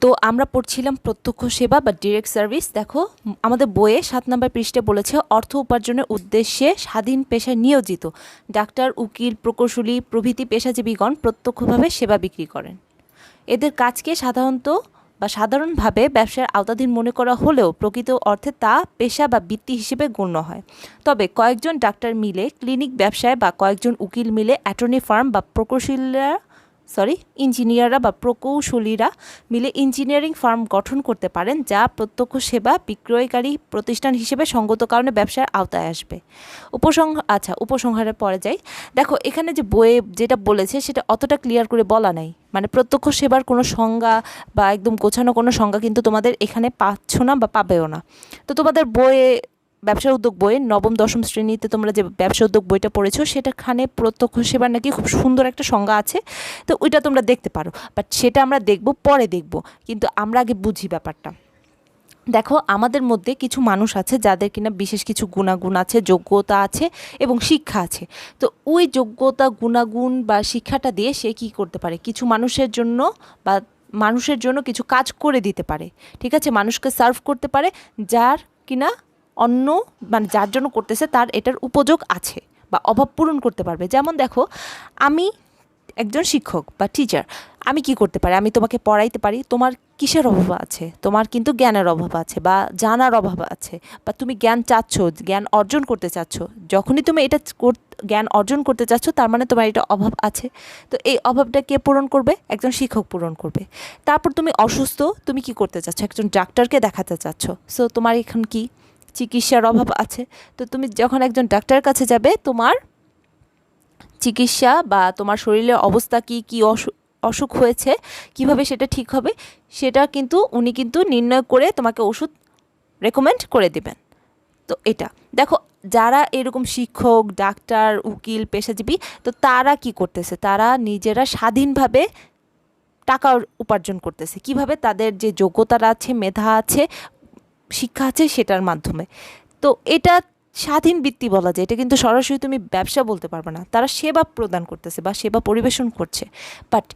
তো আমরা পড়ছিলাম প্রত্যক্ষ সেবা বা ডিরেক্ট সার্ভিস। দেখো আমাদের বইয়ে 7 নম্বর পৃষ্ঠে বলেছে, অর্থ উপার্জনের উদ্দেশ্যে স্বাধীন পেশায় নিয়োজিত ডাক্তার, উকিল, প্রকৌশলী প্রভৃতি পেশাজীবীগণ প্রত্যক্ষভাবে সেবা বিক্রি করেন। এদের কাজকে সাধারণভাবে ব্যবসার আওতাধীন মনে করা হলেও প্রকৃত অর্থে তা পেশা বা বৃত্তি হিসেবে গণ্য হয়। তবে কয়েকজন ডাক্তার মিলে ক্লিনিক ব্যবসায় বা কয়েকজন উকিল মিলে অ্যাটর্নি ফার্ম বা ইঞ্জিনিয়াররা বা প্রকৌশলীরা মিলে ইঞ্জিনিয়ারিং ফার্ম গঠন করতে পারেন, যা প্রত্যক্ষ সেবা বিক্রয়কারী প্রতিষ্ঠান হিসেবে সঙ্গত কারণে ব্যবসার আওতায় আসবে। উপসংহারে পরে যাই। দেখো এখানে যে বইয়ে যেটা বলেছে সেটা অতটা ক্লিয়ার করে বলা নাই, মানে প্রত্যক্ষ সেবার কোনো সংজ্ঞা বা একদম গোছানো কোনো সংজ্ঞা কিন্তু তোমাদের এখানে পাচ্ছ না বা পাবেও না। তো তোমাদের বইয়ে ব্যবসার উদ্যোগ বই 9ম-10ম শ্রেণীতে তোমরা যে ব্যবসা উদ্যোগ বইটা পড়েছো, সেটাখানে প্রত্যক্ষ সেবার নাকি খুব সুন্দর একটা সংজ্ঞা আছে, তো ওইটা তোমরা দেখতে পারো, বাট সেটা আমরা দেখব, পরে দেখব, কিন্তু আমরা আগে বুঝি ব্যাপারটা। দেখো আমাদের মধ্যে কিছু মানুষ আছে যাদের কিনা বিশেষ কিছু গুণাগুণ আছে, যোগ্যতা আছে এবং শিক্ষা আছে। তো ওই যোগ্যতা, গুণাগুণ বা শিক্ষাটা দিয়ে সে কী করতে পারে, কিছু মানুষের জন্য কিছু কাজ করে দিতে পারে, ঠিক আছে, মানুষকে সার্ভ করতে পারে, যার কিনা যার জন্য করতেছে তার এটার উপযোগ আছে বা অভাব পূরণ করতে পারবে। যেমন দেখো, আমি একজন শিক্ষক বা টিচার, আমি কি করতে পারি, আমি তোমাকে পড়াইতে পারি, তোমার কিসের অভাব আছে, তোমার কিন্তু জ্ঞানের অভাব আছে বা জানার অভাব আছে, বা তুমি জ্ঞান চাচ্ছ, জ্ঞান অর্জন করতে চাচ্ছ, যখনই তুমি এটা জ্ঞান অর্জন করতে চাচ্ছ তার মানে তোমার এটা অভাব আছে। তো এই অভাবটা কে পূরণ করবে, একজন শিক্ষক পূরণ করবে। তারপর তুমি অসুস্থ, তুমি কি করতে চাচ্ছ, একজন ডাক্তারকে দেখাতে চাচ্ছ, সো তোমার এখন কি চিকিৎসার অভাব আছে, তো তুমি যখন একজন ডাক্তারের কাছে যাবে, তোমার চিকিৎসা বা তোমার শরীরের অবস্থা কি অসুখ হয়েছে, কিভাবে সেটা ঠিক হবে, সেটা কিন্তু উনি কিন্তু নির্ণয় করে তোমাকে ওষুধ রেকমেন্ড করে দেবেন। তো এটা দেখো, যারা এরকম শিক্ষক, ডাক্তার, উকিল, পেশাজীবী, তো তারা কি করতেছে, তারা নিজেরা স্বাধীনভাবে টাকা উপার্জন করতেছে। কিভাবে, তাদের যে যোগ্যতাটা আছে, মেধা আছে, শিক্ষা আছে, সেটার মাধ্যমে। তো এটা স্বাধীন বৃত্তি বলা যায়, এটা কিন্তু সরাসরি তুমি ব্যবসা বলতে পারবে না। তারা সেবা প্রদান করতেছে বা সেবা পরিবেশন করছে, বাট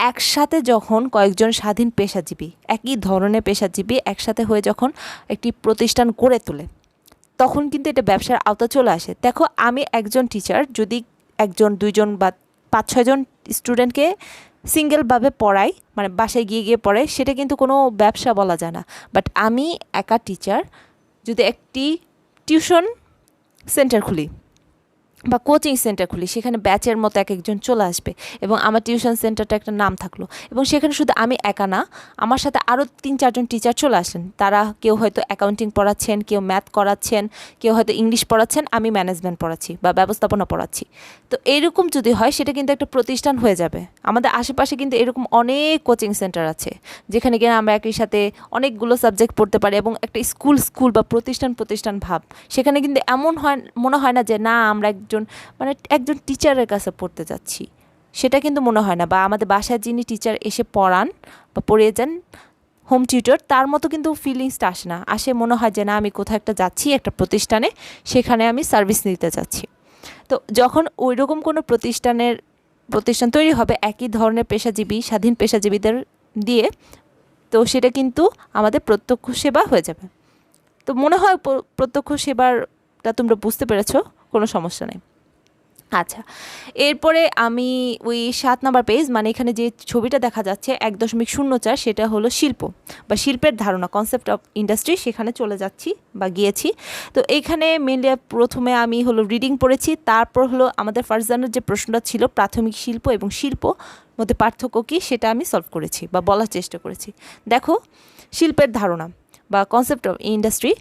একসাথে যখন কয়েকজন স্বাধীন পেশাজীবী, একই ধরনের পেশাজীবী একসাথে হয়ে যখন একটি প্রতিষ্ঠান গড়ে তোলে, তখন কিন্তু এটা ব্যবসার আওতা চলে আসে। দেখো আমি একজন টিচার যদি 1, 2 বা 5, 6 জন স্টুডেন্টকে সিঙ্গেলভাবে পড়াই, মানে বাসায় গিয়ে পড়াই, সেটা কিন্তু কোনো ব্যবসা বলা যায় না। বাট আমি একা টিচার যদি একটি টিউশন সেন্টার খুলি বা কোচিং সেন্টার খুলি, সেখানে ব্যাচের মতো একজন চলে আসবে এবং আমার টিউশন সেন্টারটা একটা নাম থাকলো, এবং সেখানে শুধু আমি একা না, আমার সাথে আরও 3-4 জন টিচার চলে আসেন। তারা কেউ হয়তো অ্যাকাউন্টিং পড়াচ্ছেন, কেউ ম্যাথ করাচ্ছেন, কেউ হয়তো ইংলিশ পড়াচ্ছেন, আমি ম্যানেজমেন্ট পড়াচ্ছি বা ব্যবস্থাপনা পড়াচ্ছি। তো এইরকম যদি হয়, সেটা কিন্তু একটা প্রতিষ্ঠান হয়ে যাবে। আমাদের আশেপাশে কিন্তু এরকম অনেক কোচিং সেন্টার আছে, যেখানে গিয়ে আমরা একই সাথে অনেকগুলো সাবজেক্ট পড়তে পারি এবং একটা স্কুল বা প্রতিষ্ঠান ভাব। সেখানে কিন্তু এমন মনে হয় না যে না আমরা একজন টিচারের কাছে পড়তে যাচ্ছি, সেটা কিন্তু মনে হয় না। বা আমাদের বাসায় যিনি টিচার এসে পড়ান বা পড়িয়ে যান, হোম টিউটর, তার মতো কিন্তু ফিলিংসটা আসে না। মনে হয় যে না আমি কোথাও একটা যাচ্ছি, একটা প্রতিষ্ঠানে, সেখানে আমি সার্ভিস নিতে যাচ্ছি। তো যখন ওই রকম কোনো প্রতিষ্ঠান তৈরি হবে একই ধরনের পেশাজীবী, স্বাধীন পেশাজীবীদের দিয়ে, তো সেটা কিন্তু আমাদের প্রত্যক্ষ সেবা হয়ে যাবে। তো মনে হয় প্রত্যক্ষ সেবারটা তোমরা বুঝতে পেরেছো, কোনো সমস্যা নেই। আচ্ছা, এরপরে আমি ওই ৭ নাম্বার পেজ, মানে এখানে যে ছবিটা দেখা যাচ্ছে ১.০৪, সেটা হলো শিল্প বা শিল্পের ধারণা, কনসেপ্ট অফ ইন্ডাস্ট্রি, সেখানে চলে যাচ্ছি বা গিয়েছি। তো এইখানে মেনলি প্রথমে আমি হলো রিডিং পড়েছি, তারপর হলো আমাদের ফার্স্ট জার্নাল যে প্রশ্নটা ছিল প্রাথমিক শিল্প এবং শিল্প মধ্যে পার্থক্য কী, সেটা আমি সলভ করেছি বা বলার চেষ্টা করেছি। দেখো, শিল্পের ধারণা বা কনসেপ্ট অফ ইন্ডাস্ট্রি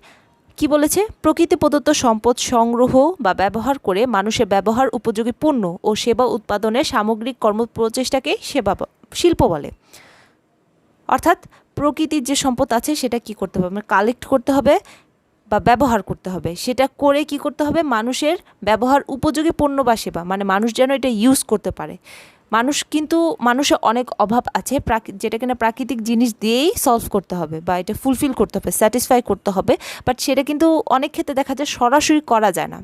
কি বলেছে, প্রকৃতি প্রদত্ত সম্পদ সংগ্রহ বা ব্যবহার করে মানুষের ব্যবহার উপযোগী পণ্য ও সেবা উৎপাদনের সামগ্রিক কর্মপ্রচেষ্টাকে শিল্প বলে। অর্থাৎ প্রকৃতির যে সম্পদ আছে সেটা কি করতে হবে, মানে কালেক্ট করতে হবে বা ব্যবহার করতে হবে, সেটা করে কি করতে হবে, মানুষের ব্যবহার উপযোগী পণ্য বা সেবা, মানে মানুষ যেন এটা ইউজ করতে পারে। মানুষের অনেক অভাব আছে যেটা কিনা প্রাকৃতিক জিনিস দিয়েই সলভ করতে হবে বা এটা ফুলফিল করতে হবে, স্যাটিসফাই করতে হবে, বাট সেটা কিন্তু অনেক ক্ষেত্রে দেখা যায় সরাসরি করা যায় না।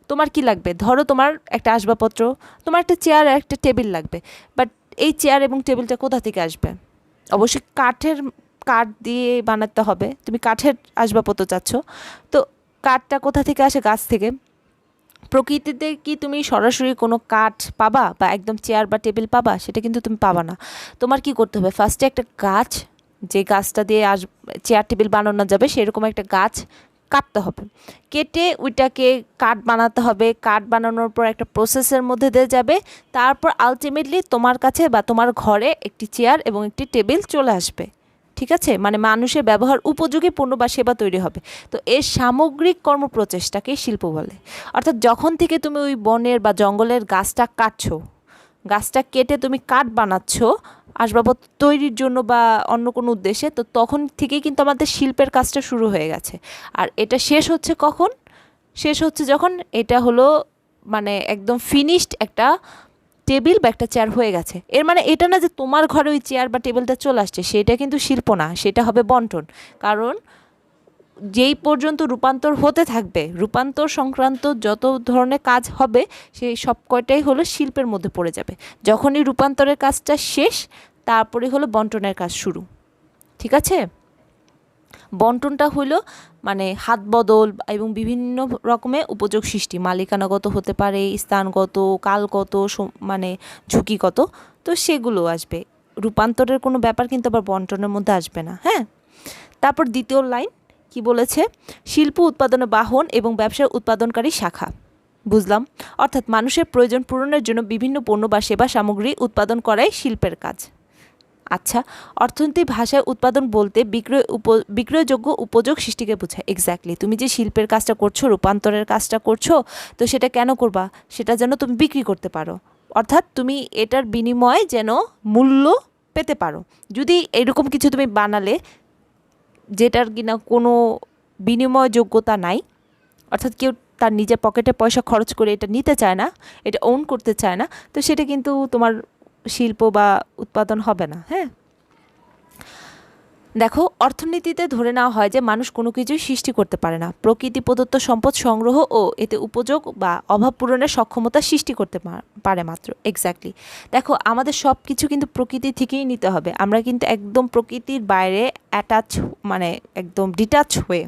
তোমার কি লাগবে, ধরো তোমার একটা আসবাবপত্র, তোমার একটা চেয়ার আর একটা টেবিল লাগবে, বাট এই চেয়ার এবং টেবিলটা কোথা থেকে আসবে? অবশ্যই কাঠ দিয়ে বানাতে হবে, তুমি কাঠের আসবাবপত্র চাচ্ছ, তো কাঠটা কোথা থেকে আসে? গাছ থেকে। প্রকৃতিতে কি তুমি সরাসরি কোনো কাঠ পাবা বা একদম চেয়ার বা টেবিল পাবা? সেটা কিন্তু তুমি পাবা না। তোমার কি করতে হবে, ফার্স্টে একটা গাছ, যে গাছটা দিয়ে চেয়ার টেবিল বানানো যাবে সেরকম একটা গাছ কাটতে হবে, কেটে ওইটাকে কাঠ বানাতে হবে, কাঠ বানানোর পর একটা প্রসেসের মধ্যে দিয়ে যাবে, তারপর আলটিমেটলি তোমার কাছে বা তোমার ঘরে একটি চেয়ার এবং একটি টেবিল চলে আসবে। ঠিক আছে, মানে মানুষের ব্যবহার উপযোগী পণ্য বা সেবা তৈরি হবে। তো এর সামগ্রিক কর্মপ্রচেষ্টাকে শিল্প বলে। অর্থাৎ যখন থেকে তুমি ওই বনের বা জঙ্গলের গাছটা কাটছো, গাছটা কেটে তুমি কাঠ বানাচ্ছ আসবাবপত্র তৈরির জন্য বা অন্য কোনো উদ্দেশ্যে, তো তখন থেকেই কিন্তু আমাদের শিল্পের কাজটা শুরু হয়ে গেছে। আর এটা শেষ হচ্ছে কখন? শেষ হচ্ছে যখন এটা হলো মানে একদম ফিনিশড একটা টেবিল বা একটা চেয়ার হয়ে গেছে। এর মানে এটা না যে তোমার ঘরে ওই চেয়ার বা টেবিলটা চলে আসছে, সেটা কিন্তু শিল্প না, সেটা হবে বন্টন। কারণ যেই পর্যন্ত রূপান্তর হতে থাকবে, রূপান্তর সংক্রান্ত যত ধরনের কাজ হবে সেই সব কয়টাই হলো শিল্পের মধ্যে পড়ে যাবে। যখনই রূপান্তরের কাজটা শেষ, তারপরে হলো বন্টনের কাজ শুরু। ঠিক আছে, বন্টনটা হলো মানে হাত বদল এবং বিভিন্ন রকমের উপযোগ সৃষ্টি, মালিকানাগত হতে পারে, স্থানগত, কালগত, মানে ঝুঁকিগত, তো সেগুলো আসবে। রূপান্তরের কোনো ব্যাপার কিন্তু আবার বন্টনের মধ্যে আসবে না। হ্যাঁ, তারপর দ্বিতীয় লাইন কি বলেছে, শিল্প উৎপাদনের বাহন এবং ব্যবসার উৎপাদনকারী শাখা। বুঝলাম, অর্থাৎ মানুষের প্রয়োজন পূরণের জন্য বিভিন্ন পণ্য বা সেবা সামগ্রী উৎপাদন করাই শিল্পের কাজ। আচ্ছা, অর্থনৈতিক ভাষায় উৎপাদন বলতে বিক্রয়যোগ্য উপযোগ সৃষ্টিকে বোঝায়। এক্স্যাক্টলি, তুমি যে শিল্পের কাজটা করছো, রূপান্তরের কাজটা করছো, তো সেটা কেন করবা? সেটা যেন তুমি বিক্রি করতে পারো, অর্থাৎ তুমি এটার বিনিময়ে যেন মূল্য পেতে পারো। যদি এরকম কিছু তুমি বানালে যেটার কিনা কোনো বিনিময়যোগ্যতা নাই, অর্থাৎ কেউ তার নিজের পকেটে পয়সা খরচ করে এটা নিতে চায় না, এটা ওন করতে চায় না, তো সেটা কিন্তু তোমার শিল্প বা উৎপাদন হবে না। হ্যাঁ, দেখো, অর্থনীতিতে ধরে নেওয়া হয় যে মানুষ কোনো কিছুই সৃষ্টি করতে পারে না, প্রকৃতি প্রদত্ত সম্পদ সংগ্রহ ও এতে উপযোগ বা অভাব পূরণের সক্ষমতা সৃষ্টি করতে পারে মাত্র। এক্স্যাক্টলি, দেখো আমাদের সব কিছু কিন্তু প্রকৃতি থেকেই নিতে হবে, আমরা কিন্তু একদম প্রকৃতির বাইরে অ্যাটাচ, মানে একদম ডিটাচ হয়ে,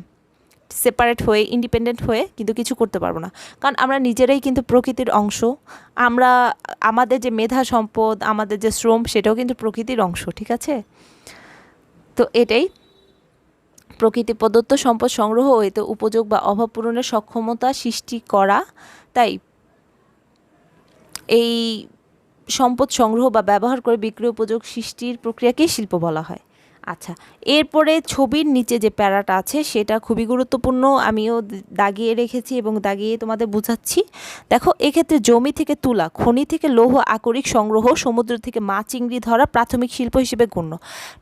সেপারেট হয়ে, ইন্ডিপেন্ডেন্ট হয়ে কিন্তু কিছু করতে পারবো না, কারণ আমরা নিজেরাই কিন্তু প্রকৃতির অংশ। আমাদের যে মেধা সম্পদ, আমাদের যে শ্রম, সেটাও কিন্তু প্রকৃতির অংশ। ঠিক আছে, তো এটাই প্রকৃতি প্রদত্ত সম্পদ সংগ্রহ ও এতে উপযোগ বা অভাব পূরণের সক্ষমতা সৃষ্টি করা। তাই এই সম্পদ সংগ্রহ বা ব্যবহার করে বিক্রয় উপযোগ সৃষ্টির প্রক্রিয়াকেই শিল্প বলা হয়। আচ্ছা, এরপরে ছবির নিচে যে প্যারাটা আছে সেটা খুবই গুরুত্বপূর্ণ, আমিও দাগিয়ে রেখেছি এবং দাগিয়ে তোমাদের বোঝাচ্ছি। দেখো, এক্ষেত্রে জমি থেকে তুলা, খনি থেকে লৌহ আকরিক সংগ্রহ, সমুদ্র থেকে মাছ চিংড়ি ধরা প্রাথমিক শিল্প হিসেবে গণ্য।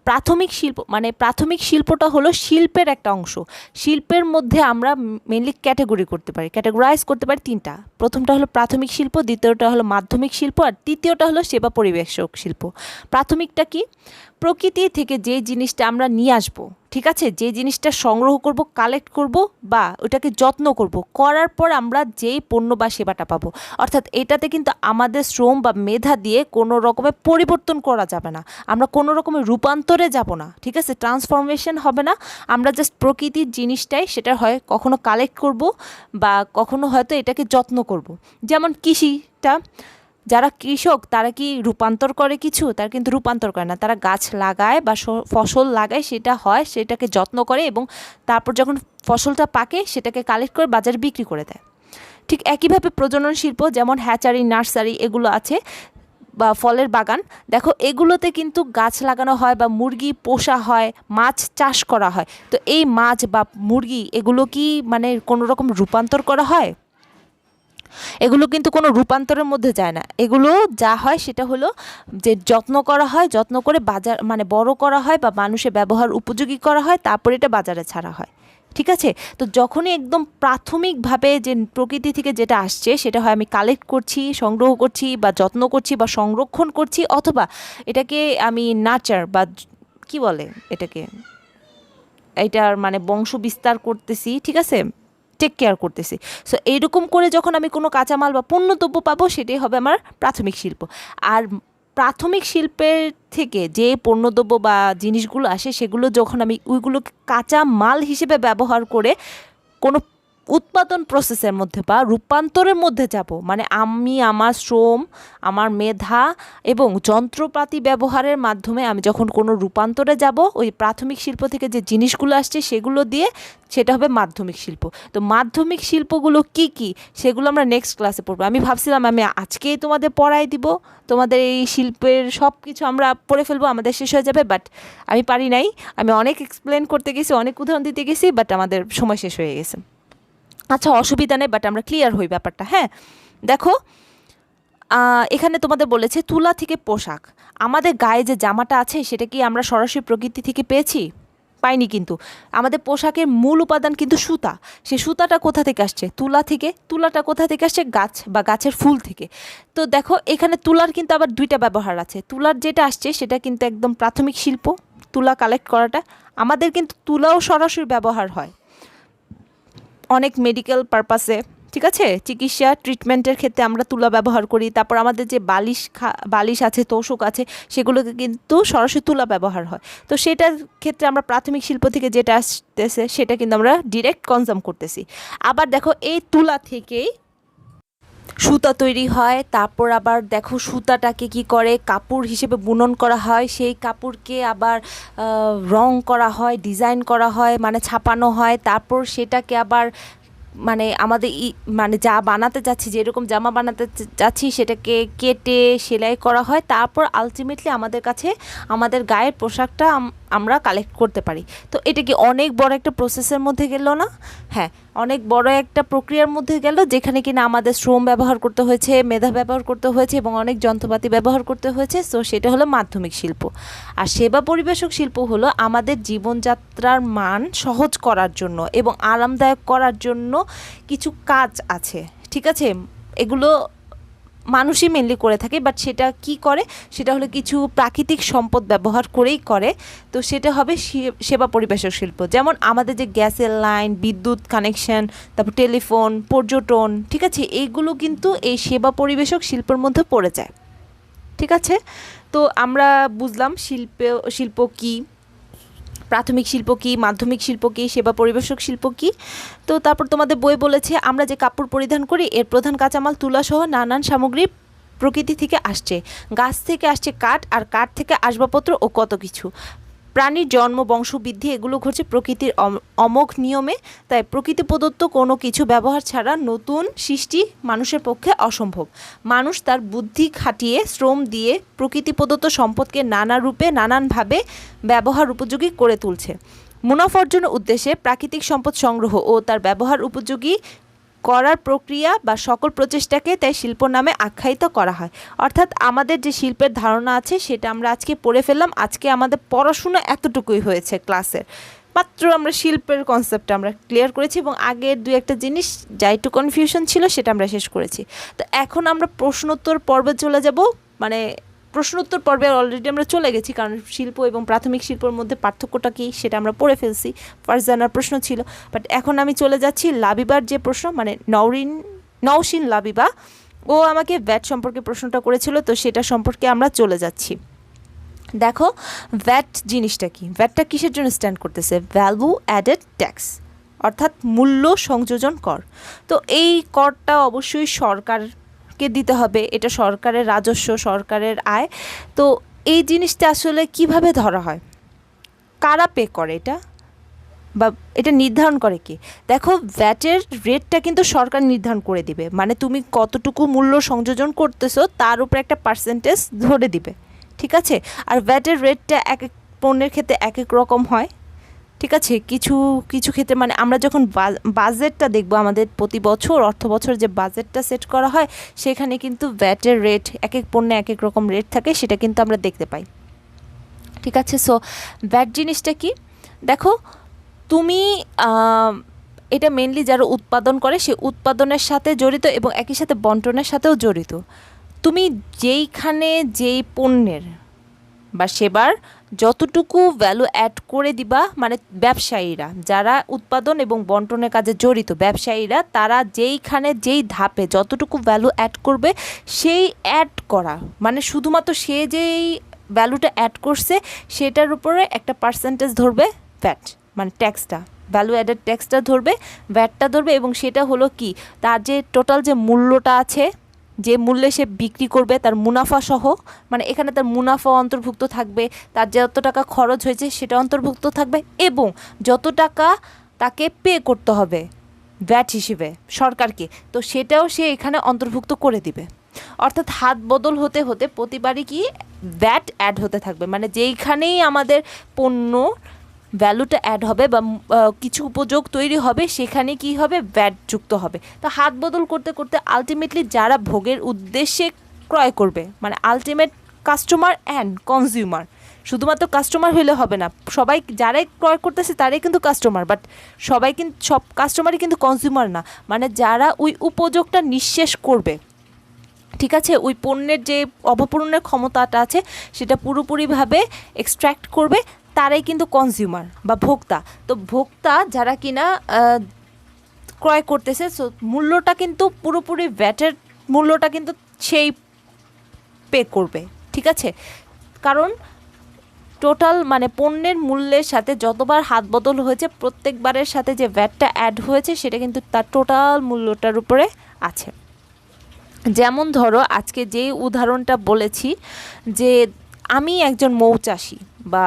প্রাথমিক শিল্প মানে প্রাথমিক শিল্পটা হলো শিল্পের একটা অংশ। শিল্পের মধ্যে আমরা মেনলি ক্যাটাগরাইজ করতে পারি তিনটা। প্রথমটা হলো প্রাথমিক শিল্প, দ্বিতীয়টা হলো মাধ্যমিক শিল্প, আর তৃতীয়টা হলো সেবা পরিবেশক শিল্প। প্রাথমিকটা কি? প্রকৃতি থেকে যে জিনিসটা আমরা নিয়ে আসব, ঠিক আছে, যে জিনিসটা সংগ্রহ করব, কালেক্ট করব বা ওটাকে যত্ন করব, করার পর আমরা যেই পণ্য বা সেবাটা পাবো, অর্থাৎ এটাতে কিন্তু আমাদের শ্রম বা মেধা দিয়ে কোনো রকমের পরিবর্তন করা যাবে না, আমরা কোনো রকমের রূপান্তরে যাব না, ঠিক আছে, ট্রান্সফরমেশন হবে না। আমরা জাস্ট প্রকৃতির জিনিসটাই সেটা হয় কখনো কালেক্ট করব বা কখনো হয়তো এটাকে যত্ন করব। যেমন কৃষিটা, যারা কৃষক তারা কি রূপান্তর করে কিছু? তারা কিন্তু রূপান্তর করে না, তারা গাছ লাগায় বা ফসল লাগায়, সেটা হয়, সেটাকে যত্ন করে এবং তারপর যখন ফসলটা পাকে সেটাকে কালেক্ট করে বাজারে বিক্রি করে দেয়। ঠিক একইভাবে প্রজনন শিল্প, যেমন হ্যাচারি, নার্সারি এগুলো আছে বা ফলের বাগান, দেখো এগুলোতে কিন্তু গাছ লাগানো হয় বা মুরগি পোষা হয়, মাছ চাষ করা হয়। তো এই মাছ বা মুরগি এগুলো কি মানে কোনো রকম রূপান্তর করা হয়? এগুলো কিন্তু কোনো রূপান্তরের মধ্যে যায় না, এগুলো যা হয় সেটা হলো যে যত্ন করা হয়, যত্ন করে বাজার মানে বড় করা হয় বা মানুষের ব্যবহার উপযোগী করা হয়, তারপর এটা বাজারে ছাড়া হয়, ঠিক আছে। তো যখনই একদম প্রাথমিকভাবে যে প্রকৃতি থেকে যেটা আসছে সেটা হয় আমি কালেক্ট করছি, সংগ্রহ করছি বা যত্ন করছি বা সংরক্ষণ করছি, অথবা এটাকে আমি নার্চার বা কি বলে এটাকে, এটার মানে বংশ বিস্তার করতেছি, ঠিক আছে, টেক কেয়ার করতেছি। সো এইরকম করে যখন আমি কোনো কাঁচামাল বা পণ্যদ্রব্য পাবো সেটাই হবে আমার প্রাথমিক শিল্প। আর প্রাথমিক শিল্পের থেকে যে পণ্যদ্রব্য বা জিনিসগুলো আসে সেগুলো যখন আমি ওইগুলো কাঁচা মাল হিসেবে ব্যবহার করে কোনো উৎপাদন প্রসেসের মধ্যে বা রূপান্তরের মধ্যে যাব, মানে আমি আমার শ্রম, আমার মেধা এবং যন্ত্রপাতি ব্যবহারের মাধ্যমে আমি যখন কোনো রূপান্তরে যাব, ওই প্রাথমিক শিল্প থেকে যে জিনিসগুলো আসছে সেগুলো দিয়ে সেটা হবে মাধ্যমিক শিল্প। তো মাধ্যমিক শিল্পগুলো কি কি সেগুলো আমরা নেক্সট ক্লাসে পড়বো। আমি ভাবছিলাম আমি আজকেই তোমাদের পড়াই দিব, তোমাদের এই শিল্পের সব কিছু আমরা পড়ে ফেলবো, আমাদের শেষ হয়ে যাবে, বাট আমি পারি নাই। আমি অনেক এক্সপ্লেন করতে গেছি, অনেক উদাহরণ দিতে গেছি, বাট আমাদের সময় শেষ হয়ে গেছে। আচ্ছা অসুবিধা নেই, বাট আমরা ক্লিয়ার হই ব্যাপারটা। হ্যাঁ দেখো, এখানে তোমাদের বলেছে তুলা থেকে পোশাক। আমাদের গায়ে যে জামাটা আছে সেটা কি আমরা সরাসরি প্রকৃতি থেকে পেয়েছি? পাইনি। কিন্তু আমাদের পোশাকের মূল উপাদান কিন্তু সুতা। সেই সুতাটা কোথা থেকে আসছে? তুলা থেকে। তুলাটা কোথা থেকে আসছে? গাছ বা গাছের ফুল থেকে। তো দেখো এখানে তুলার কিন্তু আবার দুইটা ব্যবহার আছে। তুলার যেটা আসছে সেটা কিন্তু একদম প্রাথমিক শিল্প, তুলা কালেক্ট করাটা। আমাদের কিন্তু তুলাও সরাসরি ব্যবহার হয় অনেক মেডিকেল পারপাসে, ঠিক আছে, চিকিৎসা ট্রিটমেন্টের ক্ষেত্রে আমরা তুলা ব্যবহার করি। তারপর আমাদের যে বালিশ আছে, তোষক আছে, সেগুলোকে কিন্তু সরাসরি তুলা ব্যবহার হয়। তো সেটার ক্ষেত্রে আমরা প্রাথমিক শিল্প থেকে যেটা আসতেছে সেটা কিন্তু আমরা ডিরেক্ট কনজাম করতেছি। আবার দেখো এই তুলা থেকেই সুতা তৈরি হয়। তারপর আবার দেখো সুতাটাকে কি করে কাপড় হিসেবে বুনন করা হয়, সেই কাপড়কে আবার রং করা হয়, ডিজাইন করা হয়, মানে ছাপানো হয়। তারপর সেটাকে আবার মানে আমাদের মানে যা বানাতে যাচ্ছি, যেরকম জামা বানাতে যাচ্ছি সেটাকে কেটে সেলাই করা হয়। তারপর আলটিমেটলি আমাদের কাছে আমাদের গায়ের পোশাকটা আমরা কালেক্ট করতে পারি। তো এটা কি অনেক বড় একটা প্রসেসের মধ্যে গেল না? হ্যাঁ, অনেক বড় একটা প্রক্রিয়ার মধ্যে গেল, যেখানে কিনা আমাদের শ্রম ব্যবহার করতে হয়েছে, মেধা ব্যবহার করতে হয়েছে এবং অনেক যন্ত্রপাতি ব্যবহার করতে হয়েছে। সো সেটা হলো মাধ্যমিক শিল্প। আর সেবা পরিবেশক শিল্প হলো আমাদের জীবনযাত্রার মান সহজ করার জন্য এবং আরামদায়ক করার জন্য কিছু কাজ আছে, ঠিক আছে, এগুলো মানুষই মেনলি করে থাকে, বাট সেটা কি করে, সেটা হলো কিছু প্রাকৃতিক সম্পদ ব্যবহার করেই করে। তো সেটা হবে সেবা পরিবেশক শিল্প। যেমন আমাদের যে গ্যাসের লাইন, বিদ্যুৎ কানেকশন, তারপর টেলিফোন, পর্যটন, ঠিক আছে, এইগুলো কিন্তু এই সেবা পরিবেশক শিল্পের মধ্যে পড়ে যায়, ঠিক আছে। তো আমরা বুঝলাম শিল্প কি, প্রাথমিক শিল্প কি, মাধ্যমিক শিল্প কি, সেবা পরিবেশক শিল্প কি। তো তারপর তোমাদের বই বলেছে আমরা যে কাপড় পরিধান করি এর প্রধান কাঁচামাল তুলাসহ নানান সামগ্রী প্রকৃতি থেকে আসছে। গাছ থেকে আসছে কাঠ, আর কাঠ থেকে আসবাবপত্র ও কত কিছু। প্রাণীর জন্ম, বংশবৃদ্ধি এগুলো ঘটছে প্রকৃতির অমোঘ নিয়মে। তাই প্রকৃতি প্রদত্ত কোনো কিছু ব্যবহার ছাড়া নতুন সৃষ্টি মানুষের পক্ষে অসম্ভব। মানুষ তার বুদ্ধি খাটিয়ে, শ্রম দিয়ে প্রকৃতি প্রদত্ত সম্পদকে নানা রূপে, নানানভাবে ব্যবহার উপযোগী করে তুলছে। মুনাফা অর্জনের উদ্দেশ্যে প্রাকৃতিক সম্পদ সংগ্রহ ও তার ব্যবহার উপযোগী করার প্রক্রিয়া বা সকল প্রচেষ্টাকে তাই শিল্প নামে আখ্যায়িত করা হয়। অর্থাৎ আমাদের যে শিল্পের ধারণা আছে সেটা আমরা আজকে পড়ে ফেললাম। আজকে আমাদের পড়াশোনা এতটুকুই হয়েছে ক্লাসের, মাত্র আমরা শিল্পের কনসেপ্টটা আমরা ক্লিয়ার করেছি এবং আগের দু একটা জিনিস যা একটু কনফিউশন ছিল সেটা আমরা শেষ করেছি। তো এখন আমরা প্রশ্নোত্তর পর্বে চলে যাব, মানে প্রশ্ন উত্তর পর্বে অলরেডি আমরা চলে গেছি, কারণ শিল্প এবং প্রাথমিক শিল্পর মধ্যে পার্থক্যটা কী সেটা আমরা পড়ে ফেলছি, ফার্স্ট জানার প্রশ্ন ছিল। বাট এখন আমি চলে যাচ্ছি লাবিবার যে প্রশ্ন, মানে নওশিন লাবিবা, ও আমাকে ভ্যাট সম্পর্কে প্রশ্নটা করেছিল, তো সেটা সম্পর্কে আমরা চলে যাচ্ছি। দেখো ভ্যাট জিনিসটা কি, ভ্যাটটা কিসের জন্য স্ট্যান্ড করতেছে, ভ্যালু অ্যাডেড ট্যাক্স, অর্থাৎ মূল্য সংযোজন কর। তো এই করটা অবশ্যই সরকারকে দিতে হবে, এটা সরকারের রাজস্ব, সরকারের আয়। তো এই জিনিসটা আসলে কিভাবে ধরা হয়, কারা পে করে এটা, বা এটা নির্ধারণ করে কি? দেখো ভ্যাটের রেটটা কিন্তু সরকার নির্ধারণ করে দিবে, মানে তুমি কতটুকু মূল্য সংযোজন করতেছো তার উপরে একটা পার্সেন্টেজ ধরে দিবে, ঠিক আছে। আর ভ্যাটের রেটটা এক এক পণ্যের ক্ষেত্রে এক এক রকম হয়, ঠিক আছে। কিছু কিছু ক্ষেত্রে মানে আমরা যখন বাজেটটা দেখব, আমাদের প্রতি বছর অর্থ বছর যে বাজেটটা সেট করা হয়, সেখানে কিন্তু ভ্যাটের রেট এক এক পণ্যে এক এক রকম রেট থাকে, সেটা কিন্তু আমরা দেখতে পাই, ঠিক আছে। সো ভ্যাট জিনিসটা কি, দেখো তুমি এটা মেনলি যারা উৎপাদন করে সে উৎপাদনের সাথে জড়িত এবং একই সাথে বন্টনের সাথেও জড়িত। তুমি যেইখানে যেই পণ্যের বা সেবার যতটুকু ভ্যালু অ্যাড করে দিবা, মানে ব্যবসায়ীরা যারা উৎপাদন এবং বন্টনের কাজে জড়িত, ব্যবসায়ীরা তারা যেইখানে যেই ধাপে যতটুকু ভ্যালু অ্যাড করবে, সেই অ্যাড করা মানে শুধুমাত্র সে যেই ভ্যালুটা অ্যাড করছে সেটার উপরে একটা পার্সেন্টেজ ধরবে ভ্যাট, মানে ট্যাক্সটা, ভ্যালু অ্যাডেড ট্যাক্সটা ধরবে, ভ্যাটটা ধরবে, এবং সেটা হলো কি, তার যে টোটাল যে মূল্যটা আছে, যে মূল্যে সে বিক্রি করবে তার মুনাফা সহ, মানে এখানে তার মুনাফা অন্তর্ভুক্ত থাকবে, তার যত টাকা খরচ হয়েছে সেটা অন্তর্ভুক্ত থাকবে, এবং যত টাকা তাকে পে করতে হবে ভ্যাট হিসেবে সরকারকে, তো সেটাও সে এখানে অন্তর্ভুক্ত করে দিবে। অর্থাৎ হাত বদল হতে হতে প্রতিবারই কি ভ্যাট অ্যাড হতে থাকবে, মানে যেইখানেই আমাদের পণ্য ভ্যালুটা অ্যাড হবে বা কিছু উপযোগ তৈরি হবে, সেখানে কি হবে, ভ্যাট যুক্ত হবে। তো হাত বদল করতে করতে আলটিমেটলি যারা ভোগের উদ্দেশ্যে ক্রয় করবে, মানে আলটিমেট কাস্টমার অ্যান্ড কনজিউমার, শুধুমাত্র কাস্টমার হলে হবে না, সবাই যারাই ক্রয় করতেছে তারাই কিন্তু কাস্টমার, বাট সবাই কিন্তু সব কাস্টমারই কিন্তু কনজিউমার না, মানে যারা ওই উপযোগটা নিঃশেষ করবে, ঠিক আছে, ওই পণ্যের যে অবপূরণের ক্ষমতাটা আছে সেটা পুরোপুরিভাবে এক্সট্র্যাক্ট করবে, তারাই কিন্তু কনজিউমার বা ভোক্তা। তো ভোক্তা যারা কিনা ক্রয় করতেছে, সো মূল্যটা কিন্তু পুরোপুরি ভ্যাটের মূল্যটা কিন্তু সেই পে করবে, ঠিক আছে। কারণ টোটাল মানে পণ্যের মূল্যের সাথে যতবার হাত বদল হয়েছে প্রত্যেকবারের সাথে যে ভ্যাটটা অ্যাড হয়েছে সেটা কিন্তু তার টোটাল মূল্যটার উপরে আছে। যেমন ধরো আজকে যেই উদাহরণটা বলেছি, যে আমি একজন মৌচাষী বা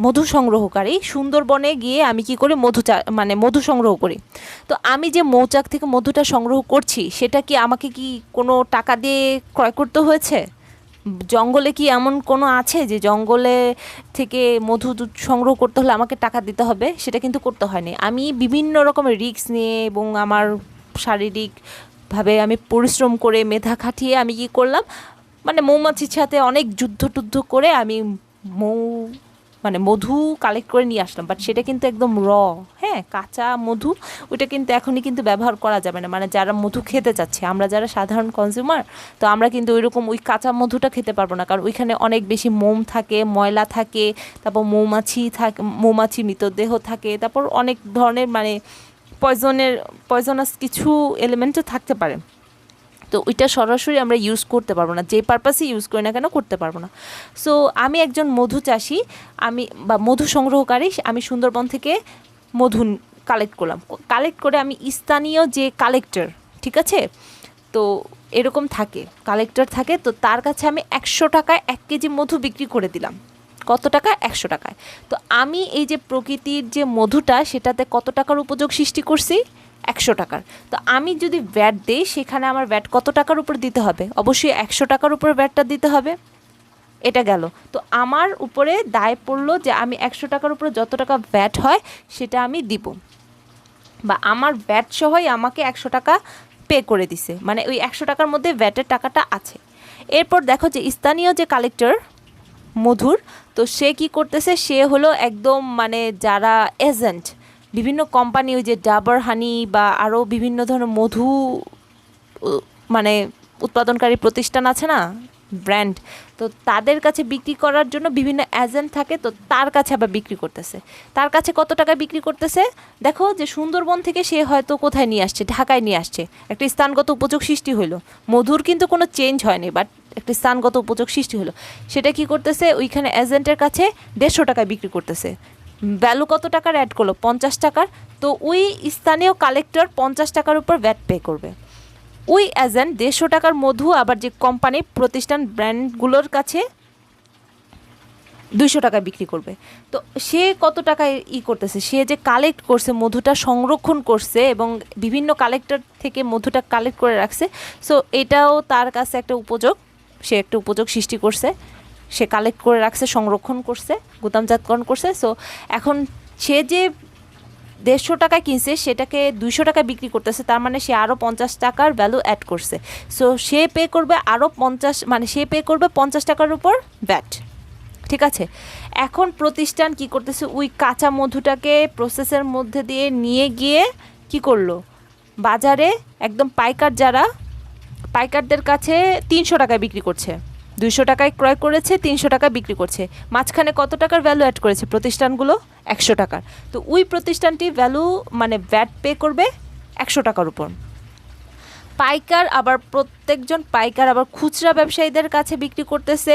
মধু সংগ্রহকারী, সুন্দরবনে গিয়ে আমি কি করি, মানে মধু সংগ্রহ করি। তো আমি যে মৌচাক থেকে মধুটা সংগ্রহ করছি সেটা কি আমাকে কি কোনো টাকা দিয়ে ক্রয় করতে হয়েছে? জঙ্গলে কি এমন কোনো আছে যে জঙ্গলে থেকে মধু সংগ্রহ করতে হলে আমাকে টাকা দিতে হবে? সেটা কিন্তু করতে হয়নি। আমি বিভিন্ন রকমের রিস্ক নিয়ে এবং আমার শারীরিকভাবে আমি পরিশ্রম করে মেধা খাটিয়ে আমি কি করলাম, মানে মৌমাছির সাথে অনেক যুদ্ধ করে আমি মানে মধু কালেক্ট করে নিয়ে আসলাম, বাট সেটা কিন্তু একদম হ্যাঁ, কাঁচা মধু, ওইটা কিন্তু এখনই কিন্তু ব্যবহার করা যাবে না। মানে যারা মধু খেতে চাচ্ছে, আমরা যারা সাধারণ কনজিউমার, তো আমরা কিন্তু ওইরকম ওই কাঁচা মধুটা খেতে পারবো না, কারণ ওইখানে অনেক বেশি মোম থাকে, ময়লা থাকে, তারপর মৌমাছি মৃতদেহ থাকে, তারপর অনেক ধরনের মানে পয়জনাস কিছু এলিমেন্টও থাকতে পারে। তো ওইটা সরাসরি আমরা ইউজ করতে পারবো না, যে পারপাসে ইউজ করি না কেন করতে পারবো না। সো আমি একজন মধু চাষি, আমি বা মধু সংগ্রহকারী, আমি সুন্দরবন থেকে মধু কালেক্ট করলাম, কালেক্ট করে আমি স্থানীয় যে কালেক্টর, ঠিক আছে, তো এরকম থাকে কালেক্টর থাকে, তো তার কাছে আমি 100 টাকায় 1 কেজি মধু বিক্রি করে দিলাম। কত টাকা? 100 টাকায়। তো আমি এই যে প্রকৃতির যে মধুটা সেটাতে কত টাকার উপযোগ সৃষ্টি করছি? 100 টাকার। তো আমি যদি ভ্যাট দিই সেখানে আমার ভ্যাট কত টাকার উপর দিতে হবে? অবশ্যই 100 টাকার উপরে ভ্যাটটা দিতে হবে। এটা গেল। তো আমার উপরে দায় পড়লো যে আমি 100 টাকার উপরে যত টাকা ভ্যাট হয় সেটা আমি দিব, বা আমার ভ্যাট সহই আমাকে 100 টাকা পে করে দিছে, মানে ওই 100 টাকার মধ্যে ভ্যাটের টাকাটা আছে। এরপর দেখো যে স্থানীয় যে কালেক্টর মধুর, তো সে কি করতেছে, সে হলো একদম মানে যারা এজেন্ট, বিভিন্ন কোম্পানি, ওই যে ডাবর হানি বা আরও বিভিন্ন ধরনের মধু মানে উৎপাদনকারী প্রতিষ্ঠান আছে না, ব্র্যান্ড, তো তাদের কাছে বিক্রি করার জন্য বিভিন্ন এজেন্ট থাকে, তো তার কাছে আবার বিক্রি করতেছে। তার কাছে কত টাকা বিক্রি করতেছে? দেখো যে সুন্দরবন থেকে সে হয়তো কোথায় নিয়ে আসছে, ঢাকায় নিয়ে আসছে, একটা স্থানগত উপযোগ সৃষ্টি হলো, মধুর কিন্তু কোনো চেঞ্জ হয়নি, বাট একটা স্থানগত উপযোগ সৃষ্টি হলো, সেটা কি করতেছে ওইখানে এজেন্টের কাছে 150 টাকায় বিক্রি করতেছে। ভ্যালু কত টাকার অ্যাড করলো? 50 টাকার। তো ওই স্থানীয় কালেক্টর 50 টাকার উপর ভ্যাট পে করবে। ওই এজেন্ট 150 টাকার মধু আবার যে কোম্পানি প্রতিষ্ঠান ব্র্যান্ডগুলোর কাছে 200 টাকায় বিক্রি করবে। তো সে কত টাকায় করতেছে? সে যে কালেক্ট করছে, মধুটা সংরক্ষণ করছে এবং বিভিন্ন কালেক্টর থেকে মধুটা কালেক্ট করে রাখছে, সো এটাও তার কাছে একটা উপযোগ, সে একটা উপযোগ সৃষ্টি করছে, সে কালেক্ট করে রাখছে, সংরক্ষণ করছে, গুদামজাতকরণ করছে। সো এখন সে যে 150 টাকায় কিনছে সেটাকে 200 টাকায় বিক্রি করতেছে, তার মানে সে আরও 50 টাকার ভ্যালু অ্যাড করছে। সো সে পে করবে আরও 50, মানে সে পে করবে 50 টাকার উপর ভ্যাট। ঠিক আছে, এখন প্রতিষ্ঠান কি করতেছে, ওই কাঁচা মধুটাকে প্রসেসের মধ্যে দিয়ে নিয়ে গিয়ে কি করলো, বাজারে একদম পাইকার, যারা পাইকারদের কাছে 300 টাকায় বিক্রি করছে। 200 টাকায় ক্রয় করেছে, 300 টাকায় বিক্রি করছে। মাঝখানে কত টাকার ভ্যালু অ্যাড করেছে প্রতিষ্ঠানগুলো? 100 টাকার। তো ওই প্রতিষ্ঠানটি ভ্যালু মানে ভ্যাট পে করবে 100 টাকার উপর। পাইকার আবার প্রত্যেকজন পাইকার আবার খুচরা ব্যবসায়ীদের কাছে বিক্রি করতেছে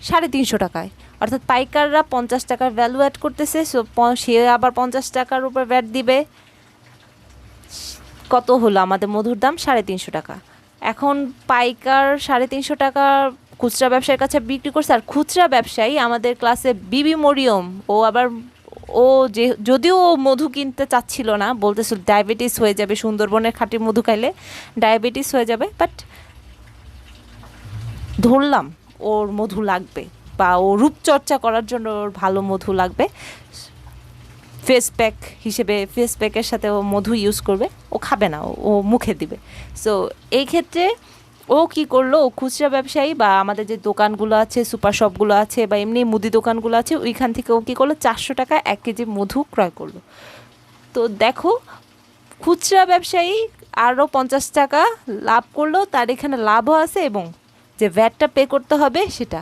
350 টাকায়, অর্থাৎ পাইকাররা 50 টাকার ভ্যালু অ্যাড করতেছে, সো সে আবার 50 টাকার উপর ভ্যাট দিবে। কত হলো আমাদের মধুর দাম? 350 টাকা। এখন পাইকার 350 টাকা খুচরা ব্যবসায়ীর কাছে বিক্রি করছে, আর খুচরা ব্যবসায়ী আমাদের ক্লাসে বিবি মরিয়ম, ও আবার ও যে যদিও ও মধু কিনতে চাচ্ছিল না, বলতেছিল ডায়াবেটিস হয়ে যাবে, সুন্দরবনের খাঁটি মধু খাইলে ডায়াবেটিস হয়ে যাবে, বাট ধরলাম ওর মধু লাগবে বা ও রূপচর্চা করার জন্য ওর ভালো মধু লাগবে, ফেস প্যাক হিসেবে ফেস প্যাকের সাথে ও মধু ইউজ করবে, ও খাবে না, ও মুখে দিবে। সো এই ক্ষেত্রে ও কি করলো, ও খুচরা ব্যবসায়ী বা আমাদের যে দোকানগুলো আছে, সুপার শপগুলো আছে বা এমনি মুদি দোকানগুলো আছে, ওইখান থেকে ও কী করলো, 400 টাকায় 1 কেজি মধু ক্রয় করলো। তো দেখো খুচরা ব্যবসায়ী আরও 50 টাকা লাভ করলো, তার এখানে লাভও আছে এবং যে ভ্যাটটা পে করতে হবে সেটা।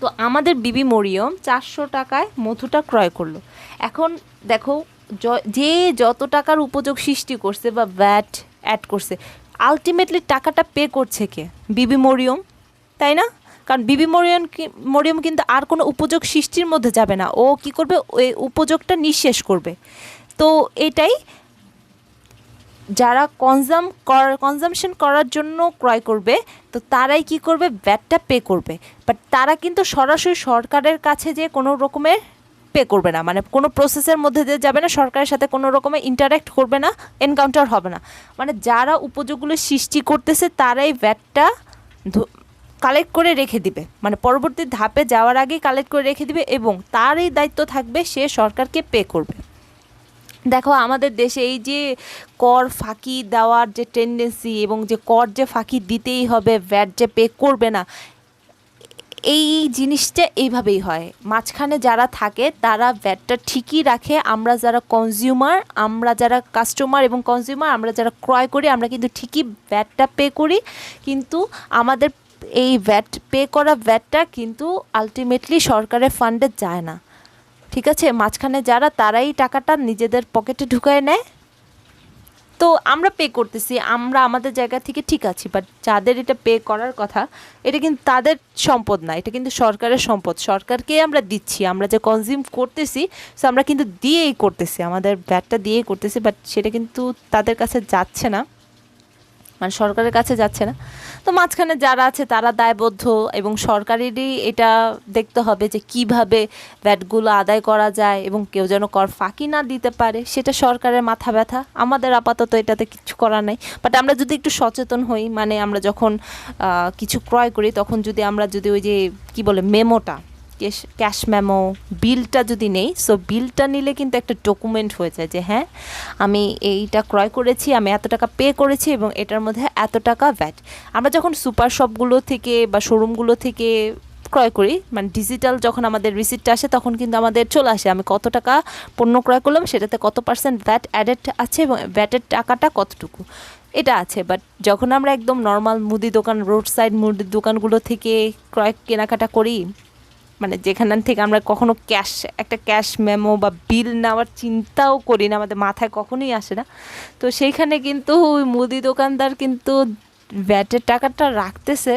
তো আমাদের বিবি মরিয়ম 400 টাকায় মধুটা ক্রয় করলো। এখন দেখো যে যত টাকার উপযোগ সৃষ্টি করছে বা ভ্যাট অ্যাড করছে, আলটিমেটলি টাকাটা পে করছে কে? বিবি মরিয়ম, তাই না? কারণ বিবি মরিয়ম কিন্তু আর কোনো উপযোগ সৃষ্টির মধ্যে যাবে না, ও কি করবে, ওই উপযোগটা নিঃশেষ করবে। তো এটাই যারা কনজামশন করার জন্য ক্রয় করবে, তো তারাই কি করবে, ভ্যাটটা পে করবে। বাট তারা কিন্তু সরাসরি সরকারের কাছে যে কোনো রকমের পে করবে না, মানে কোনো প্রসেসের মধ্যে দিয়ে যাবে না, সরকারের সাথে কোনো রকমের ইন্টারাক্ট করবে না, এনকাউন্টার হবে না। মানে যারা উপযোগগুলো সৃষ্টি করতেছে তারাই ভ্যাটটা কালেক্ট করে রেখে দিবে, মানে পরবর্তী ধাপে যাওয়ার আগেই কালেক্ট করে রেখে দিবে এবং তারই দায়িত্ব থাকবে সে সরকারকে পে করবে। দেখো আমাদের দেশে এই যে কর ফাঁকি দেওয়ার যে টেন্ডেন্সি এবং যে কর যে ফাঁকি দিতেই হবে, ভ্যাট যে পে করবে না, এই জিনিসটা এইভাবেই হয়। মাঝখানে যারা থাকে তারা ভ্যাটটা ঠিকই রাখে, আমরা যারা কনজিউমার, আমরা যারা কাস্টমার এবং কনজিউমার, আমরা যারা ক্রয় করি, আমরা কিন্তু ঠিকই ভ্যাটটা পে করি, কিন্তু আমাদের এই ভ্যাট পে করা ভ্যাটটা কিন্তু আলটিমেটলি সরকারের ফান্ডে যায় না। ঠিক আছে, মাঝখানে যারা তারাই টাকাটা নিজেদের পকেটে ঢুকায় নেয়। তো আমরা পে করতেছি, আমরা আমাদের জায়গা থেকে ঠিক আছি, বাট যাদের এটা পে করার কথা, এটা কিন্তু তাদের সম্পদ না, এটা কিন্তু সরকারের সম্পদ, সরকারকে আমরা দিচ্ছি, আমরা যে কনজিউম করতেছি, সো আমরা কিন্তু দিয়েই করতেছি, আমাদের ভ্যাটটা দিয়েই করতেছি, বাট সেটা কিন্তু তাদের কাছে যাচ্ছে না, মানে সরকারের কাছে যাচ্ছে না। তো মাঝখানে যারা আছে তারা দায়বদ্ধ এবং সরকারেরই এটা দেখতে হবে যে কিভাবে ভ্যাটগুলো আদায় করা যায় এবং কেউ যেন কর ফাঁকি না দিতে পারে, সেটা সরকারের মাথা ব্যথা। আমাদের আপাতত এটাতে কিছু করার নেই, বাট আমরা যদি একটু সচেতন হই, মানে আমরা যখন কিছু ক্রয় করি তখন আমরা যদি ওই যে কি বলে মেমোটা, ক্যাশ মেমো, বিলটা যদি নেই, সো বিলটা নিলে কিন্তু একটা ডকুমেন্ট হয়ে যায় যে হ্যাঁ আমি এইটা ক্রয় করেছি, আমি এত টাকা পে করেছি এবং এটার মধ্যে এত টাকা ভ্যাট। আমরা যখন সুপার শপগুলো থেকে বা শোরুমগুলো থেকে ক্রয় করি, মানে ডিজিটাল যখন আমাদের রিসিপ্টটা আসে তখন কিন্তু আমাদের চলে আসে আমি কত টাকা পণ্য ক্রয় করলাম, সেটাতে কত % ভ্যাট অ্যাডেড আছে এবং ভ্যাটের টাকাটা কতটুকু। এটা আছে। বাট যখন আমরা একদম নর্মাল মুদি দোকান, রোড সাইড মুদির দোকানগুলো থেকে কেনাকাটা করি, মানে যেখান থেকে আমরা কখনো একটা ক্যাশ মেমো বা বিল নেওয়ার চিন্তাও করি না, আমাদের মাথায় কখনোই আসে না, তো সেইখানে কিন্তু ওই মুদি দোকানদার কিন্তু ভ্যাটের টাকাটা রাখতেছে,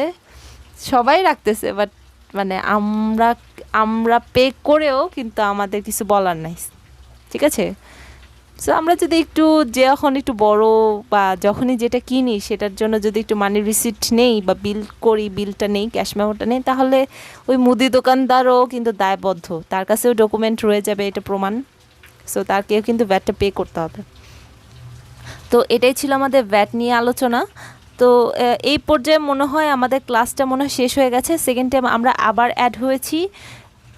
সবাই রাখতেছে, বাট মানে আমরা আমরা পে করেও কিন্তু আমাদের কিছু বলার নাই, ঠিক আছে। সো আমরা যদি একটু যখন একটু বড় বা যখনই যেটা কিনি সেটার জন্য যদি একটু মানি রিসিট নেই বা বিল করি, বিলটা নেই, ক্যাশ মেমোটা নেই, তাহলে ওই মুদি দোকানদারও কিন্তু দায়বদ্ধ, তার কাছেও ডকুমেন্ট রয়ে যাবে, এটা প্রমাণ। সো তাকেও কিন্তু ভ্যাটটা পে করতে হবে। তো এটাই ছিল আমাদের ভ্যাট নিয়ে আলোচনা। তো এই পর্যায়ে মনে হয় আমাদের ক্লাসটা মনে হয় শেষ হয়ে গেছে। সেকেন্ড টাইম আমরা আবার অ্যাড হয়েছি,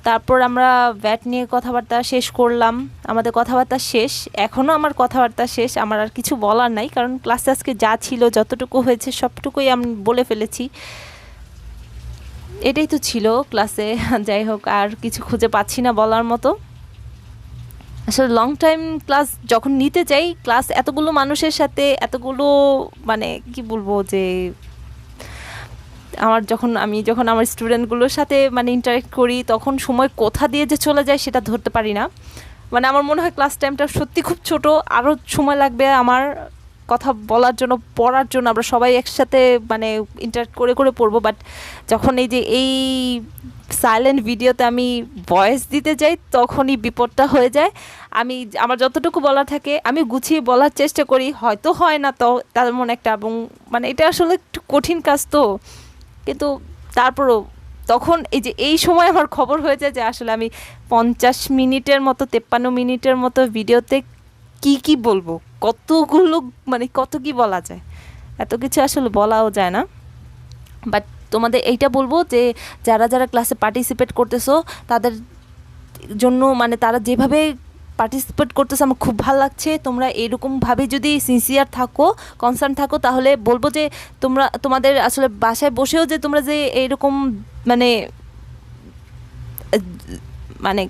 তারপর আমরা ভ্যাট নিয়ে কথাবার্তা শেষ করলাম। আমাদের কথাবার্তা শেষ, এখনও আমার কথাবার্তা শেষ, আমার আর কিছু বলার নাই, কারণ ক্লাসে আজকে যা ছিল, যতটুকু হয়েছে সবটুকুই আমি বলে ফেলেছি। এটাই তো ছিল ক্লাসে। যাই হোক, আর কিছু খুঁজে পাচ্ছি না বলার মতো। আসলে লং টাইম ক্লাস যখন নিতে চাই, ক্লাস এতগুলো মানুষের সাথে, এতগুলো মানে কি বলবো, যে আমি যখন আমার স্টুডেন্টগুলোর সাথে মানে ইন্টারেক্ট করি, তখন সময় কোথা দিয়ে যে চলে যায় সেটা ধরতে পারি না। মানে আমার মনে হয় ক্লাস টাইমটা সত্যি খুব ছোট, আরও সময় লাগবে আমার কথা বলার জন্য, পড়ার জন্য। আমরা সবাই একসাথে মানে ইন্টারেক্ট করে করে পড়বো, বাট যখন এই সাইলেন্ট ভিডিওতে আমি ভয়েস দিতে যাই, তখনই বিপদটা হয়ে যায়। আমার যতটুকু বলা থাকে আমি গুছিয়ে বলার চেষ্টা করি, হয়তো হয় না তো তেমন একটা, এবং মানে এটা আসলে একটু কঠিন কাজ, তো কিন্তু তারপরও তখন এই সময় আমার খবর হয়ে যায় যে আসলে আমি 50 মিনিটের মতো, 53 মিনিটের মতো ভিডিওতে কি বলবো, কতগুলো মানে কত কি বলা যায়, এত কিছু আসলে বলাও যায় না। বাট তোমাদের এইটা বলবো যে যারা যারা ক্লাসে পার্টিসিপেট করতেছো তাদের জন্য, মানে তারা যেভাবে পার্টিসিপেট করতেছে আমার খুব ভালো লাগছে। তোমরা এরকমভাবে যদি সিনসিয়ার থাকো, কনসার্ন থাকো, তাহলে বলবো যে তোমাদের আসলে বাসায় বসেও যে তোমরা যে এইরকম মানে মানে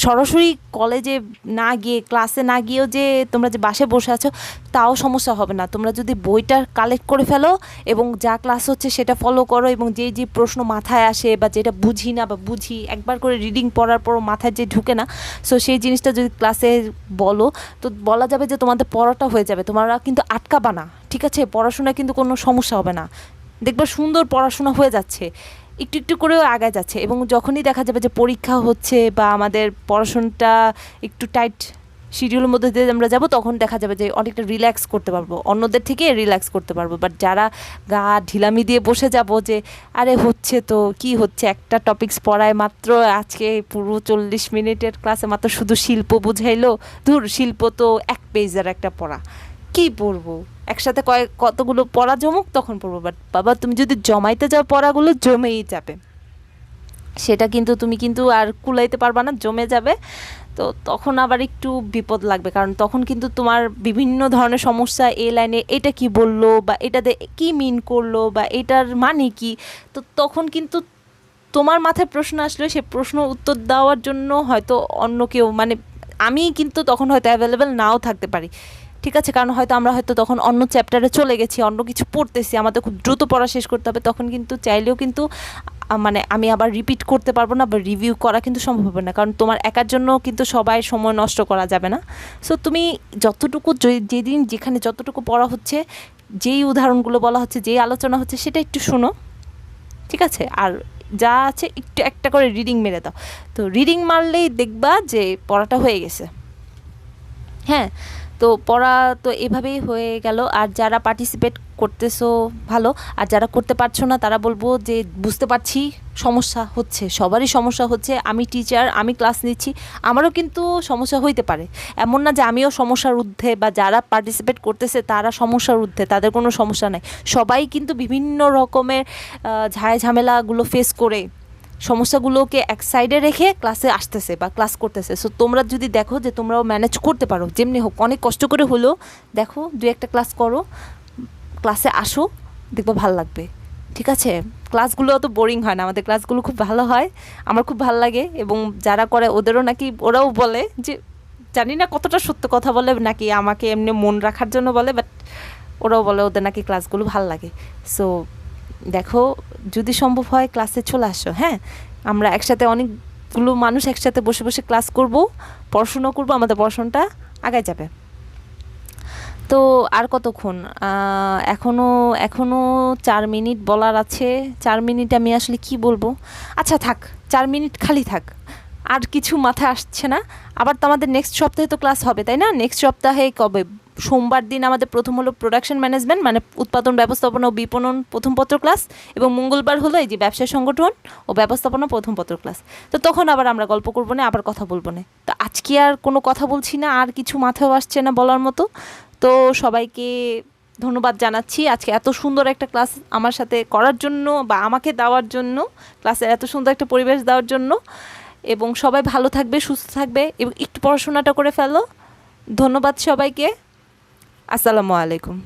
সরাসরি কলেজে না গিয়ে, ক্লাসে না গিয়েও যে তোমরা যে বাসায় বসে আছো, তাও সমস্যা হবে না। তোমরা যদি বইটা কালেক্ট করে ফেলো এবং যা ক্লাস হচ্ছে সেটা ফলো করো, এবং যে প্রশ্ন মাথায় আসে বা যেটা বুঝি না বা বুঝি, একবার করে রিডিং পড়ার পর মাথায় যে ঢুকে না, সো সেই জিনিসটা যদি ক্লাসে বলো, তো বলা যাবে যে তোমাদের পড়াটা হয়ে যাবে, তোমরা কিন্তু আটকাবা না, ঠিক আছে। পড়াশোনায় কিন্তু কোনো সমস্যা হবে না, দেখবে সুন্দর পড়াশোনা হয়ে যাচ্ছে, একটু একটু করেও আগায় যাচ্ছে। এবং যখনই দেখা যাবে যে পরীক্ষা হচ্ছে বা আমাদের পড়াশোনাটা একটু টাইট শিডিউলের মধ্যে দিয়ে আমরা যাব, তখন দেখা যাবে যে অনেকটা রিল্যাক্স করতে পারবো, অন্যদের থেকে রিল্যাক্স করতে পারবো। বাট যারা গা ঢিলামি দিয়ে বসে যাব যে আরে হচ্ছে তো কি হচ্ছে, একটা টপিকস পড়ায় মাত্র আজকে পুরো 40 মিনিটের ক্লাসে মাত্র শুধু শিল্প বুঝাইলো, ধুর শিল্প তো 1 পেজের একটা পড়া, কি পড়বো, একসাথে কতগুলো পড়া জমুক তখন পড়বো। বাট বাবা, তুমি যদি জমাইতে যাও পড়াগুলো জমেই যাবে, সেটা কিন্তু তুমি কিন্তু আর কুলাইতে পারবা না, জমে যাবে। তো তখন আবার একটু বিপদ লাগবে, কারণ তখন কিন্তু তোমার বিভিন্ন ধরনের সমস্যা, এই লাইনে এটা কি বললো বা এটাতে কি মিন করলো বা এটার মানে কি, তো তখন কিন্তু তোমার মাথায় প্রশ্ন আসলে সে প্রশ্ন উত্তর দেওয়ার জন্য হয়তো অন্য কেউ, মানে আমি কিন্তু তখন হয়তো অ্যাভেলেবেল নাও থাকতে পারি, ঠিক আছে, কারণ হয়তো আমরা হয়তো তখন অন্য চ্যাপ্টারে চলে গেছি, অন্য কিছু পড়তেছি, আমাদের খুব দ্রুত পড়া শেষ করতে হবে, তখন কিন্তু চাইলেও কিন্তু মানে আমি আবার রিপিট করতে পারবো না বা রিভিউ করা কিন্তু সম্ভব হবে না, কারণ তোমার একার জন্য কিন্তু সবাই সময় নষ্ট করা যাবে না। সো তুমি যতটুকু যেদিন যেখানে যতটুকু পড়া হচ্ছে, যেই উদাহরণগুলো বলা হচ্ছে, যেই আলোচনা হচ্ছে, সেটা একটু শোনো, ঠিক আছে। আর যা আছে একটু একটা করে রিডিং মেরে দাও, তো রিডিং মারলেই দেখবা যে পড়াটা হয়ে গেছে। হ্যাঁ, তো পড়া তো এভাবেই হয়ে গেল। আর যারা পার্টিসিপেট করতেছো ভালো, আর যারা করতে পারছো না তারা বলবো যে বুঝতে পারছি সমস্যা হচ্ছে, সবারই সমস্যা হচ্ছে, আমি টিচার, আমি ক্লাস নিচ্ছি, আমারও কিন্তু সমস্যা হইতে পারে, এমন না যে আমিও সমস্যার ঊর্ধ্বে বা যারা পার্টিসিপেট করতেছে তারা সমস্যার ঊর্ধ্বে, তাদের কোনো সমস্যা নেই। সবাই কিন্তু বিভিন্ন রকমের ঝামেলাগুলো ফেস করে সমস্যাগুলোকে এক সাইডে রেখে ক্লাসে আসতেছে বা ক্লাস করতেছে। সো তোমরা যদি দেখো যে তোমরাও ম্যানেজ করতে পারো, যেমনি হোক অনেক কষ্ট করে হলেও দেখো 2-1টা ক্লাস করো, ক্লাসে আসো, দেখবো ভালো লাগবে, ঠিক আছে। ক্লাসগুলো অত বোরিং হয় না, আমাদের ক্লাসগুলো খুব ভালো হয়, আমার খুব ভালো লাগে। এবং যারা করে ওদেরও নাকি, ওরাও বলে যে জানি না কতটা সত্য কথা বলে নাকি আমাকে এমনি মন রাখার জন্য বলে, বাট ওরাও বলে ওদের নাকি ক্লাসগুলো ভাল লাগে। সো দেখো, যদি সম্ভব হয় ক্লাসে চলে আসো, হ্যাঁ? আমরা একসাথে অনেকগুলো মানুষ একসাথে বসে বসে ক্লাস করব, পড়াশুনো করব, আমাদের পড়াশোনাটা আগায় যাবে। তো আর কতক্ষণ? এখনও এখনও 4 মিনিট বলার আছে। 4 মিনিট আমি আসলে কি বলবো? আচ্ছা থাক, 4 মিনিট খালি থাক। আর কিছু মাথায় আসছে না। আবার তো আমাদের নেক্সট সপ্তাহে তো ক্লাস হবে, তাই না? নেক্সট সপ্তাহে কবে? সোমবার দিন আমাদের প্রথম হলো প্রোডাকশন ম্যানেজমেন্ট, মানে উৎপাদন ব্যবস্থাপনা ও বিপণন প্রথম পত্র ক্লাস, এবং মঙ্গলবার হলো এই যে ব্যবসায় সংগঠন ও ব্যবস্থাপনা প্রথম পত্র ক্লাস। তো তখন আবার আমরা গল্প করবো না, আবার কথা বলবো না। তো আজকে আর কোনো কথা বলছি না, আর কিছু মাথায়ও আসছে না বলার মতো। তো সবাইকে ধন্যবাদ জানাচ্ছি আজকে এত সুন্দর একটা ক্লাস আমার সাথে করার জন্য, বা আমাকে দেওয়ার জন্য, ক্লাসের এত সুন্দর একটা পরিবেশ দেওয়ার জন্য। এবং সবাই ভালো থাকবে, সুস্থ থাকবে, এবং একটু পড়াশোনাটা করে ফেলো। ধন্যবাদ সবাইকে। আসসালামু আলাইকুম।